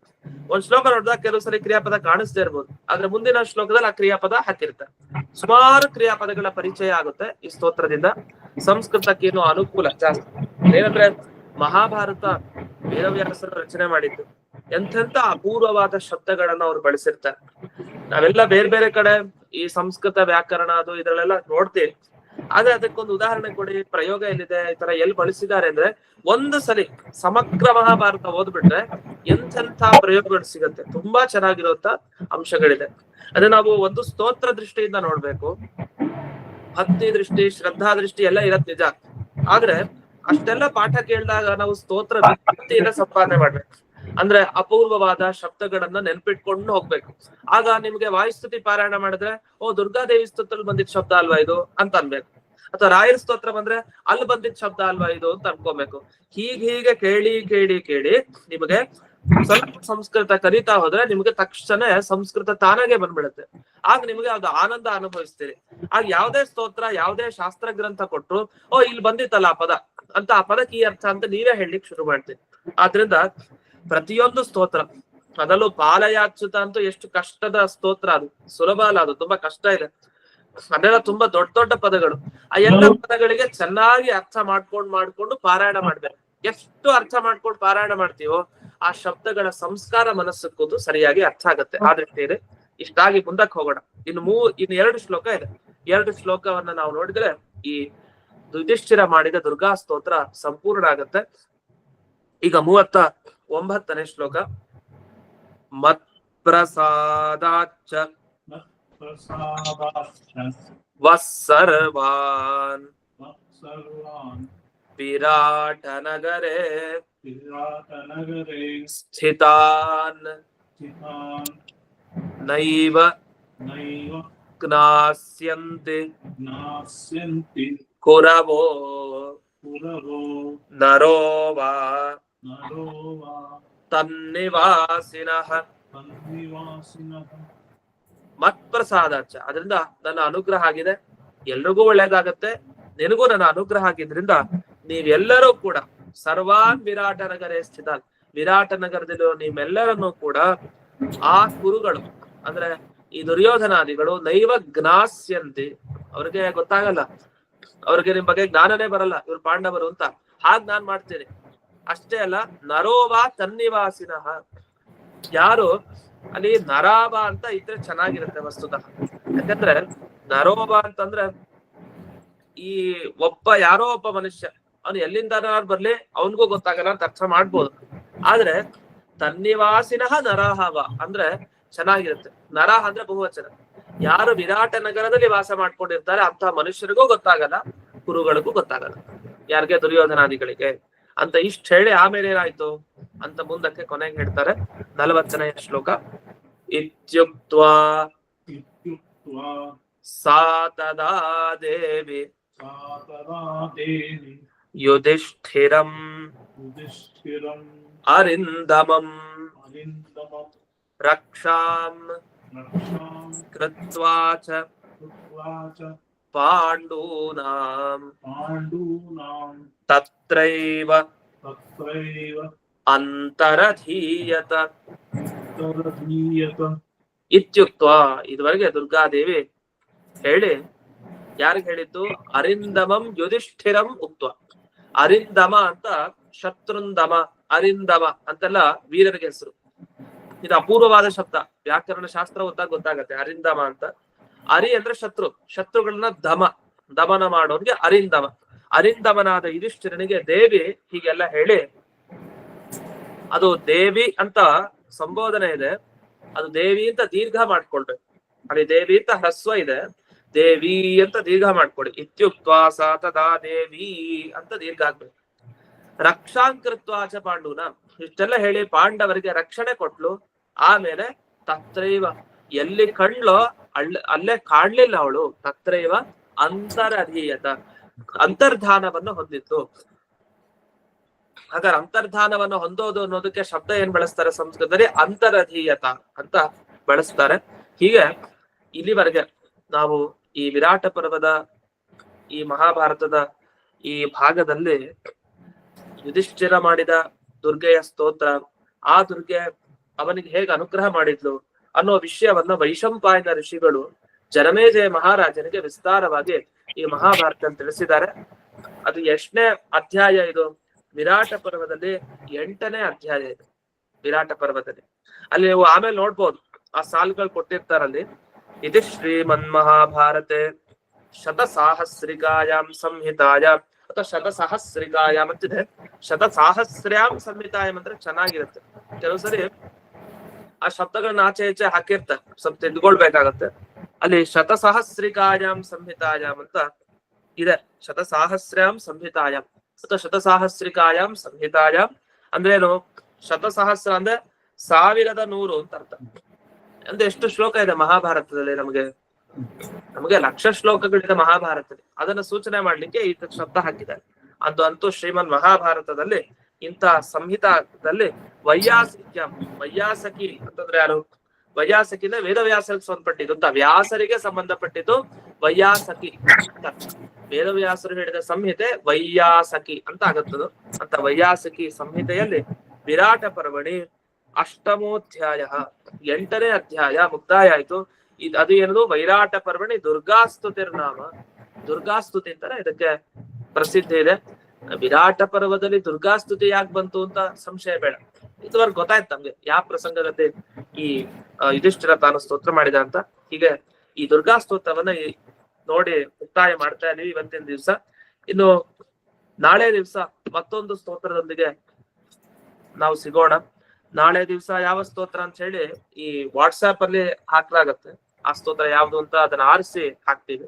ಒಂದ್ ಶ್ಲೋಕ ನೋಡಿದಾಗ ಕೆಲವು ಸರಿ ಕ್ರಿಯಾಪದ ಕಾಣಿಸ್ದೇ ಇರ್ಬೋದು, ಆದ್ರೆ ಮುಂದಿನ ಶ್ಲೋಕದಲ್ಲಿ ಆ ಕ್ರಿಯಾಪದ ಹಾಕಿರ್ತಾರೆ. ಸುಮಾರು ಕ್ರಿಯಾಪದಗಳ ಪರಿಚಯ ಆಗುತ್ತೆ ಈ ಸ್ತೋತ್ರದಿಂದ. ಸಂಸ್ಕೃತಕ್ಕೇನು ಅನುಕೂಲ ಜಾಸ್ತಿ. ಏನಂದ್ರೆ ಮಹಾಭಾರತ ವೇದವ್ಯಾಸರು ರಚನೆ ಮಾಡಿದ್ದು, ಎಂತೆಂತ ಅಪೂರ್ವವಾದ ಶಬ್ದಗಳನ್ನ ಅವ್ರು ಬಳಸಿರ್ತಾರೆ. ನಾವೆಲ್ಲ ಬೇರೆ ಬೇರೆ ಕಡೆ ಈ ಸಂಸ್ಕೃತ ವ್ಯಾಕರಣ ಅದು ಇದ್ರಲ್ಲೆಲ್ಲ ನೋಡ್ತೀವಿ, ಆದ್ರೆ ಅದಕ್ಕೊಂದು ಉದಾಹರಣೆ ಕೊಡಿ, ಪ್ರಯೋಗ ಎಲ್ಲಿದೆ, ಈ ತರ ಎಲ್ಲಿ ಬಳಸಿದ್ದಾರೆ ಅಂದ್ರೆ, ಒಂದು ಸಲಿ ಸಮಗ್ರ ಮಹಾಭಾರತ ಓದ್ಬಿಟ್ರೆ ಎಂತೆಂಥ ಪ್ರಯೋಗಗಳು ಸಿಗತ್ತೆ, ತುಂಬಾ ಚೆನ್ನಾಗಿರುವಂತ ಅಂಶಗಳಿದೆ. ಅದೇ ನಾವು ಒಂದು ಸ್ತೋತ್ರ ದೃಷ್ಟಿಯಿಂದ ನೋಡ್ಬೇಕು, ಭಕ್ತಿ ದೃಷ್ಟಿ, ಶ್ರದ್ಧಾ ದೃಷ್ಟಿ ಎಲ್ಲ ಇರತ್ ನಿಜ. ಆದ್ರೆ ಅಷ್ಟೆಲ್ಲ ಪಾಠ ಕೇಳಿದಾಗ ನಾವು ಸ್ತೋತ್ರ ಭಕ್ತಿಯನ್ನ ಸಂಪಾದನೆ ಮಾಡ್ಬೇಕು. ಅಂದ್ರೆ ಅಪೂರ್ವವಾದ ಶಬ್ದಗಳನ್ನ ನೆನ್ಪಿಟ್ಕೊಂಡು ಹೋಗ್ಬೇಕು. ಆಗ ನಿಮ್ಗೆ ವಾಯುಸ್ತುತಿ ಪಾರಾಯಣ ಮಾಡಿದ್ರೆ, ಓ ದುರ್ಗಾದೇವಿ ಸ್ತೋತ್ರದಲ್ಲಿ ಬಂದಿದ್ ಶಬ್ದ ಅಲ್ವಾ ಇದು ಅಂತ ಅನ್ಬೇಕು. ಅಥವಾ ರಾಯರ ಸ್ತೋತ್ರ ಬಂದ್ರೆ ಅಲ್ಲಿ ಬಂದಿದ್ ಶಬ್ದ ಅಲ್ವಾ ಇದು ಅಂತ ಅನ್ಕೋಬೇಕು. ಹೀಗೆ ಕೇಳಿ ಕೇಳಿ ಕೇಳಿ ನಿಮಗೆ ಸ್ವಲ್ಪ ಸಂಸ್ಕೃತ ಕಲಿತಾ ಹೋದ್ರೆ ನಿಮ್ಗೆ ತಕ್ಷಣ ಸಂಸ್ಕೃತ ತಾನಾಗೆ ಬಂದ್ಬಿಡುತ್ತೆ. ಆಗ ನಿಮ್ಗೆ ಅದು ಆನಂದ ಅನುಭವಿಸ್ತೀರಿ. ಆಗ ಯಾವ್ದೇ ಸ್ತೋತ್ರ, ಯಾವ್ದೇ ಶಾಸ್ತ್ರ ಗ್ರಂಥ ಕೊಟ್ರು, ಓ ಇಲ್ಲಿ ಬಂದಿತ್ತಲ್ಲ ಆ ಪದ, ಅಂತ ಆ ಪದಕ್ಕೆ ಈ ಅರ್ಥ ಅಂತ ನೀವೇ ಹೇಳಲಿಕ್ಕೆ ಶುರು ಮಾಡ್ತೀರಿ. ಆದ್ರಿಂದ ಪ್ರತಿಯೊಂದು ಸ್ತೋತ್ರ, ಅದರಲ್ಲೂ ಪಾಲಯಾಚ್ಯುತ ಅಂತೂ ಎಷ್ಟು ಕಷ್ಟದ ಸ್ತೋತ್ರ, ಅದು ಸುಲಭ ಅಲ್ಲ, ಅದು ತುಂಬಾ ಕಷ್ಟ ಇದೆ. ಅದೆಲ್ಲ ತುಂಬಾ ದೊಡ್ಡ ದೊಡ್ಡ ಪದಗಳು. ಆ ಎಲ್ಲ ಪದಗಳಿಗೆ ಚೆನ್ನಾಗಿ ಅರ್ಥ ಮಾಡ್ಕೊಂಡು ಪಾರಾಯಣ ಮಾಡ್ಬೇಕು. ಎಷ್ಟು ಅರ್ಥ ಮಾಡ್ಕೊಂಡು ಪಾರಾಯಣ ಮಾಡ್ತೀವೋ ಆ ಶಬ್ದಗಳ ಸಂಸ್ಕಾರ ಮನಸ್ಸು ಕೂತು ಸರಿಯಾಗಿ ಅರ್ಥ ಆಗತ್ತೆ. ಆ ದೃಷ್ಟಿಯಲ್ಲಿ ಇಷ್ಟಾಗಿ ಮುಂದಕ್ಕೆ ಹೋಗೋಣ. ಇನ್ನು 2 ಶ್ಲೋಕ ಇದೆ. 2 ಶ್ಲೋಕವನ್ನ ನಾವು ನೋಡಿದ್ರೆ ಈ ಯುಧಿಷ್ಠಿರ ಮಾಡಿದ ದುರ್ಗಾ ಸ್ತೋತ್ರ ಸಂಪೂರ್ಣ ಆಗತ್ತೆ. ಈಗ 39ನೇ ಶ್ಲೋಕ. ಮತ್ ಪ್ರಸಾದಾಚ್ಚ ವತ್ಸರ್ವಾನ್ ವಿರಾಟ ನಗರೆ ಸ್ಥಿತಾನ್ ನೈವ ಜ್ಞಾಸ್ಯಂತೆ ಕುರವೋ ನರೋ ವಾ ತನ್ನಿವಾಸಿನಃ ಮತ್ಪ್ರಸಾದಾಚ. ಅದರಿಂದ ನನ್ನ ಅನುಗ್ರಹ ಆಗಿದೆ, ಎಲ್ರಿಗೂ ಒಳ್ಳೇದಾಗತ್ತೆ, ನಿನಗೂ ನನ್ನ ಅನುಗ್ರಹ ಆಗಿದ್ರಿಂದ ನೀವೆಲ್ಲರೂ ಕೂಡ ಸರ್ವಾನ್ ವಿರಾಟ ನಗರೇ ಸ್ಥಿತ, ವಿರಾಟ ನಗರದಲ್ಲಿರೋ ನೀವೆಲ್ಲರನ್ನೂ ಕೂಡ ಆ ಕುರುಗಳು ಅಂದ್ರೆ ಈ ದುರ್ಯೋಧನಾದಿಗಳು ನೈವ ಜ್ಞಾಸ್ಯಂತಿ, ಅವ್ರಿಗೆ ಗೊತ್ತಾಗಲ್ಲ, ಅವ್ರಿಗೆ ನಿಮ್ ಬಗ್ಗೆ ಜ್ಞಾನನೇ ಬರಲ್ಲ ಇವ್ರು ಪಾಂಡವರು ಅಂತ, ಹಾಗ್ ನಾನ್ ಮಾಡ್ತೇನೆ. ಅಷ್ಟೇ ಅಲ್ಲ, ನರೋವಾ ತನ್ನಿವಾಸಿನಃ, ಯಾರು ಅಲ್ಲಿ ನರಾಬ ಅಂತ ಇದ್ರೆ ಚೆನ್ನಾಗಿರುತ್ತೆ ವಸ್ತುತಃ. ಯಾಕಂದ್ರೆ ನರೋಬ ಅಂತಂದ್ರೆ ಈ ಯಾರೋ ಒಬ್ಬ ಮನುಷ್ಯ ಅವನು ಎಲ್ಲಿಂದ ಬರ್ಲಿ ಅವನಿಗೂ ಗೊತ್ತಾಗಲ್ಲ ಅಂತ ಅರ್ಥ ಮಾಡ್ಬೋದು. ಆದ್ರೆ ತನ್ನಿವಾಸಿನಃ ನರಹವ ಅಂದ್ರೆ ಚೆನ್ನಾಗಿರುತ್ತೆ. ನರಹ ಅಂದ್ರೆ ಬಹುವಚನ. ಯಾರು ವಿರಾಟ ನಗರದಲ್ಲಿ ವಾಸ ಮಾಡ್ಕೊಂಡಿರ್ತಾರೆ ಅಂತ ಮನುಷ್ಯರಿಗೂ ಗೊತ್ತಾಗಲ್ಲ, ಕುರುಗಳಿಗೂ ಗೊತ್ತಾಗಲ್ಲ, ಯಾರಿಗೆ ದುರ್ಯೋಧನಾದಿಗಳಿಗೆ ಅಂತ. ಇಷ್ಟ ಹೇಳಿ ಆಮೇಲೆ ಏನಾಯ್ತು ಅಂತ ಮುಂದಕ್ಕೆ ಕೊನೆಗೆ ಹೇಳ್ತಾರೆ 40ನೇ ಶ್ಲೋಕ. ಇತ್ಯುಕ್ತ್ವಾ ಸಾ ತದಾ ದೇವಿ ಯುಧಿಷ್ಠಿರಂ ಅರಿಂದಮಂ ರಕ್ಷಾಂ ಕೃತ್ವಾ ಚ ಪಾಂಡೂನಾಂ ತತ್ರೈವ ಅಂತರಧೀಯತ. ಇತ್ಯುಕ್ತ್ವಾ, ಇದುವರೆಗೆ ದುರ್ಗಾದೇವಿ ಹೇಳಿ, ಯಾರಿಗೆ ಹೇಳಿದ್ದು? ಅರಿಂದಮಂ ಯುಧಿಷ್ಠಿರಂ ಉಕ್ತ್ವ. ಅರಿಂದಮ ಅಂತ ಶತ್ರುಂದಮ, ಅರಿಂದಮ ಅಂತೆಲ್ಲ ವೀರರಿಗೆ ಹೆಸರು. ಇದು ಅಪೂರ್ವವಾದ ಶಬ್ದ, ವ್ಯಾಕರಣ ಶಾಸ್ತ್ರ ಓದ್ದಾಗ ಗೊತ್ತಾಗತ್ತೆ. ಅರಿಂದಮ ಅಂತ, ಅರಿ ಅಂದ್ರೆ ಶತ್ರು, ಶತ್ರುಗಳನ್ನ ದಮನ ಮಾಡೋನ್ಗೆ ಅರಿಂದಮ. ಅರಿಂದಮನಾದ ಯುಧಿಷ್ಠಿರನಿಗೆ ದೇವಿ ಹೀಗೆಲ್ಲ ಹೇಳಿ, ಅದು ದೇವಿ ಅಂತ ಸಂಬೋಧನೆ ಇದೆ, ಅದು ದೇವಿ ಅಂತ ದೀರ್ಘ ಮಾಡ್ಕೊಳ್ಬೇಕು. ಅಲ್ಲಿ ದೇವಿ ಅಂತ ಹ್ರಸ್ವ ಇದೆ, ದೇವಿ ಅಂತ ದೀರ್ಘ ಮಾಡ್ಕೊಡಿ. ಇತ್ಯುಕ್ತ್ವಾ ಸಾ ತದಾ ದೇವಿ ಅಂತ ದೀರ್ಘ ಆಗ್ಬೇಕು. ರಕ್ಷಾಂಕೃತ್ವಾಚ ಪಾಂಡೂನ, ಇಷ್ಟೆಲ್ಲ ಹೇಳಿ ಪಾಂಡವರಿಗೆ ರಕ್ಷಣೆ ಕೊಟ್ಲು. ಆಮೇಲೆ ತತ್ರೈವ, ಎಲ್ಲಿ ಕಣ್ಲೋ ಅಲ್ಲೇ ಕಾಣ್ಲಿಲ್ಲ ಅವಳು. ತತ್ರೈವ ಅಂತರಧೀಯತ, ಅಂತರ್ಧಾನವನ್ನು ಹೊಂದಿತ್ತು. ಹಾಗಾದ್ರೆ ಅಂತರ್ಧಾನವನ್ನು ಹೊಂದೋದು ಅನ್ನೋದಕ್ಕೆ ಶಬ್ದ ಏನ್ ಬಳಸ್ತಾರೆ ಸಂಸ್ಕೃತದಲ್ಲಿ? ಅಂತರಧೀಯತ ಅಂತ ಬಳಸ್ತಾರೆ. ಹೀಗೆ ಇಲ್ಲಿವರೆಗೆ ನಾವು ಈ ವಿರಾಟ ಪರ್ವದ ಈ ಮಹಾಭಾರತದ ಈ ಭಾಗದಲ್ಲಿ ಯುಧಿಷ್ಠಿರ ಮಾಡಿದ ದುರ್ಗೆಯ ಸ್ತೋತ್ರ, ಆ ದುರ್ಗೆ ಅವನಿಗೆ ಹೇಗೆ ಅನುಗ್ರಹ ಮಾಡಿದ್ಲು ಅನ್ನೋ ವಿಷಯವನ್ನ ವೈಶಂಪಾಯನ ಋಷಿಗಳು ಜನಮೇಜಯ ಮಹಾರಾಜನಿಗೆ ವಿಸ್ತಾರವಾಗಿ ಈ ಮಹಾಭಾರತ ತಿಳಿಸಿದ್ದಾರೆ. ಅದು ಎಷ್ಟನೇ ಅಧ್ಯಾಯ ಇದು? ವಿರಾಟ ಪರ್ವದಲ್ಲಿ 8ನೇ ಅಧ್ಯಾಯ ಇದು ವಿರಾಟ ಪರ್ವದಲ್ಲಿ. ಅಲ್ಲಿ ನೀವು ಆಮೇಲೆ ನೋಡ್ಬೋದು, ಆ ಸಾಲುಗಳು ಕೊಟ್ಟಿರ್ತಾರಲ್ಲಿ. ಇದು ಶ್ರೀಮನ್ ಮಹಾಭಾರತೆ ಶತಸಾಹಸ್ರಿಕಾಯಾಂ ಸಂಹಿತಾಯಾಂ ಅಥವಾ ಶತಸಹಸ್ರಿಕಾಯಾಮ್ ಅಂತಿದೆ. ಶತಸಾಹಸ್ರ್ಯಾಂ ಸಂಹಿತಾಯಾಮ್ ಅಂದ್ರೆ ಚೆನ್ನಾಗಿರುತ್ತೆ. ಕೆಲವು ಸರಿ ಆ ಶಬ್ದಗಳನ್ನ ಆಚೆ ಈಚೆ ಹಾಕಿರ್ತಾರೆ, ಸ್ವಲ್ಪ ತಿದ್ಕೊಳ್ಬೇಕಾಗತ್ತೆ. ಅಲ್ಲಿ ಶತಸಹಸ್ರಿಕಾಯಾಂ ಸಂಹಿತಾಯಾಮ್ ಅಂತ ಇದೆ. ಶತಸಾಹಸ್ರ್ಯಾಂ ಸಂಹಿತಾಯಾಮ್ ಅಥವಾ ಶತಸಾಹಸ್ರಿಕಾಯಾಂ ಸಂಹಿತಾಯಾಮ್ ಅಂದ್ರೇನು? ಶತಸಹಸ್ರ ಅಂದ್ರೆ 1100 ಅಂತ ಅರ್ಥ. ಅಂದ್ರೆ ಎಷ್ಟು ಶ್ಲೋಕ ಇದೆ ಮಹಾಭಾರತದಲ್ಲಿ? ನಮಗೆ ಲಕ್ಷ ಶ್ಲೋಕಗಳಿದೆ ಮಹಾಭಾರತದಲ್ಲಿ. ಅದನ್ನ ಸೂಚನೆ ಮಾಡ್ಲಿಕ್ಕೆ ಈ ಶಬ್ದ ಹಾಕಿದ್ದಾರೆ. ಅಂತೂ ಶ್ರೀಮನ್ ಮಹಾಭಾರತದಲ್ಲಿ ಇಂತಹ ಸಂಹಿತಾದಲ್ಲಿ ವೈಯಾಸಕಿ ಅಂತಂದ್ರೆ ಯಾರು? ವೈಯಾಸಕಿನ ವೇದವ್ಯಾಸರಿಗೆ ಸಂಬಂಧಪಟ್ಟಿದ್ದು ಅಂತ, ವ್ಯಾಸರಿಗೆ ಸಂಬಂಧಪಟ್ಟಿದ್ದು ವೈಯಾಸಕಿ ಅಂತ. ವೇದವ್ಯಾಸರು ಹೇಳಿದ ಸಂಹಿತೆ ವೈಯಾಸಕಿ ಅಂತ ಆಗತ್ತದು. ಅಂತ ವೈಯಾಸಕಿ ಸಂಹಿತೆಯಲ್ಲಿ ವಿರಾಟ ಪರ್ವಣಿ ಅಷ್ಟಮೋಧ್ಯಾಯ 8ನೇ ಅಧ್ಯಾಯ ಮುಕ್ತಾಯ ಆಯ್ತು. ಅದು ಏನದು ವೈರಾಟ ಪರ್ವಣಿ ದುರ್ಗಾಸ್ತುತಿರ್ನಾಮ. ದುರ್ಗಾಸ್ತುತಿ ಅಂತಾನೆ ಇದಕ್ಕೆ ಪ್ರಸಿದ್ಧಿ ಇದೆ. ವಿರಾಟ ಪರ್ವದಲ್ಲಿ ದುರ್ಗಾಸ್ತುತಿ ಯಾಕೆ ಬಂತು ಅಂತ ಸಂಶಯ ಬೇಡ, ಇದುವರೆಗೆ ಗೊತ್ತಾಯ್ತು ನಮ್ಗೆ ಯಾವ ಪ್ರಸಂಗದಲ್ಲಿ ಈ ಯುಧಿಷ್ಠಿರ ತಾನು ಸ್ತೋತ್ರ ಮಾಡಿದ ಅಂತ. ಹೀಗೆ ಈ ದುರ್ಗಾ ಸ್ತೋತ್ರವನ್ನ ನೋಡಿ ಮುಕ್ತಾಯ ಮಾಡ್ತಾ ಇದೀವಿ ಇವತ್ತಿನ ದಿವ್ಸ. ಇನ್ನು ನಾಳೆ ದಿವ್ಸ ಮತ್ತೊಂದು ಸ್ತೋತ್ರದೊಂದಿಗೆ ನಾವು ಸಿಗೋಣ. ನಾಳೆ ದಿವ್ಸ ಯಾವ ಸ್ತೋತ್ರ ಅಂತ ಹೇಳಿ ಈ ವಾಟ್ಸ್ಆಪ್ ಅಲ್ಲಿ ಹಾಕ್ಲಾಗತ್ತೆ. ಆ ಸ್ತೋತ್ರ ಯಾವ್ದು ಅಂತ ಅದನ್ನ ಆರಿಸಿ ಹಾಕ್ತೀವಿ,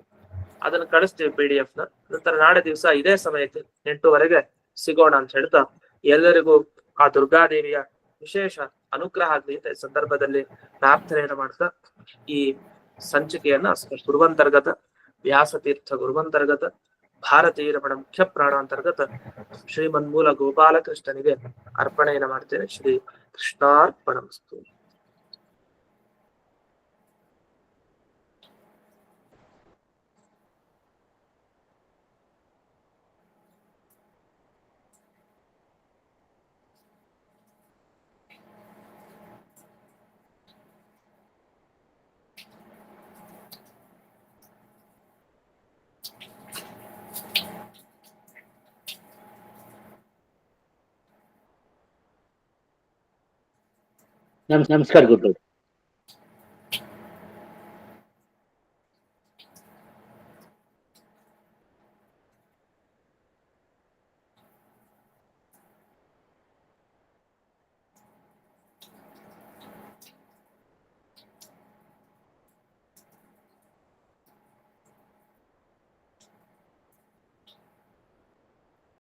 ಅದನ್ನ ಕಳಿಸ್ತೀವಿ PDF ನ. ನಂತರ ನಾಳೆ ದಿವಸ ಇದೇ ಸಮಯಕ್ಕೆ 8 ಸಿಗೋಣ ಅಂತ ಹೇಳ್ತಾ ಎಲ್ಲರಿಗೂ ಆ ದುರ್ಗಾದೇವಿಯ ವಿಶೇಷ ಅನುಗ್ರಹ ಆಗ್ಲಿ ಅಂತ ಈ ಸಂದರ್ಭದಲ್ಲಿ ಪ್ರಾರ್ಥನೆಯನ್ನು ಮಾಡ್ತಾ ಈ ಸಂಚಿಕೆಯನ್ನ ಗುರುವಂತರ್ಗತ ವ್ಯಾಸತೀರ್ಥ ಗುರುವಂತರ್ಗತ ಭಾರತೀಯ ರಮಣ ಮುಖ್ಯ ಪ್ರಾಣಾಂತರ್ಗತ ಶ್ರೀಮನ್ಮೂಲ ಗೋಪಾಲಕೃಷ್ಣನಿಗೆ ಅರ್ಪಣೆಯನ್ನು ಮಾಡ್ತೇನೆ. ಶ್ರೀ ಕೃಷ್ಣಾರ್ಪಣಮಸ್ತು. ನಮಸ್ಕಾರ ಗುರು.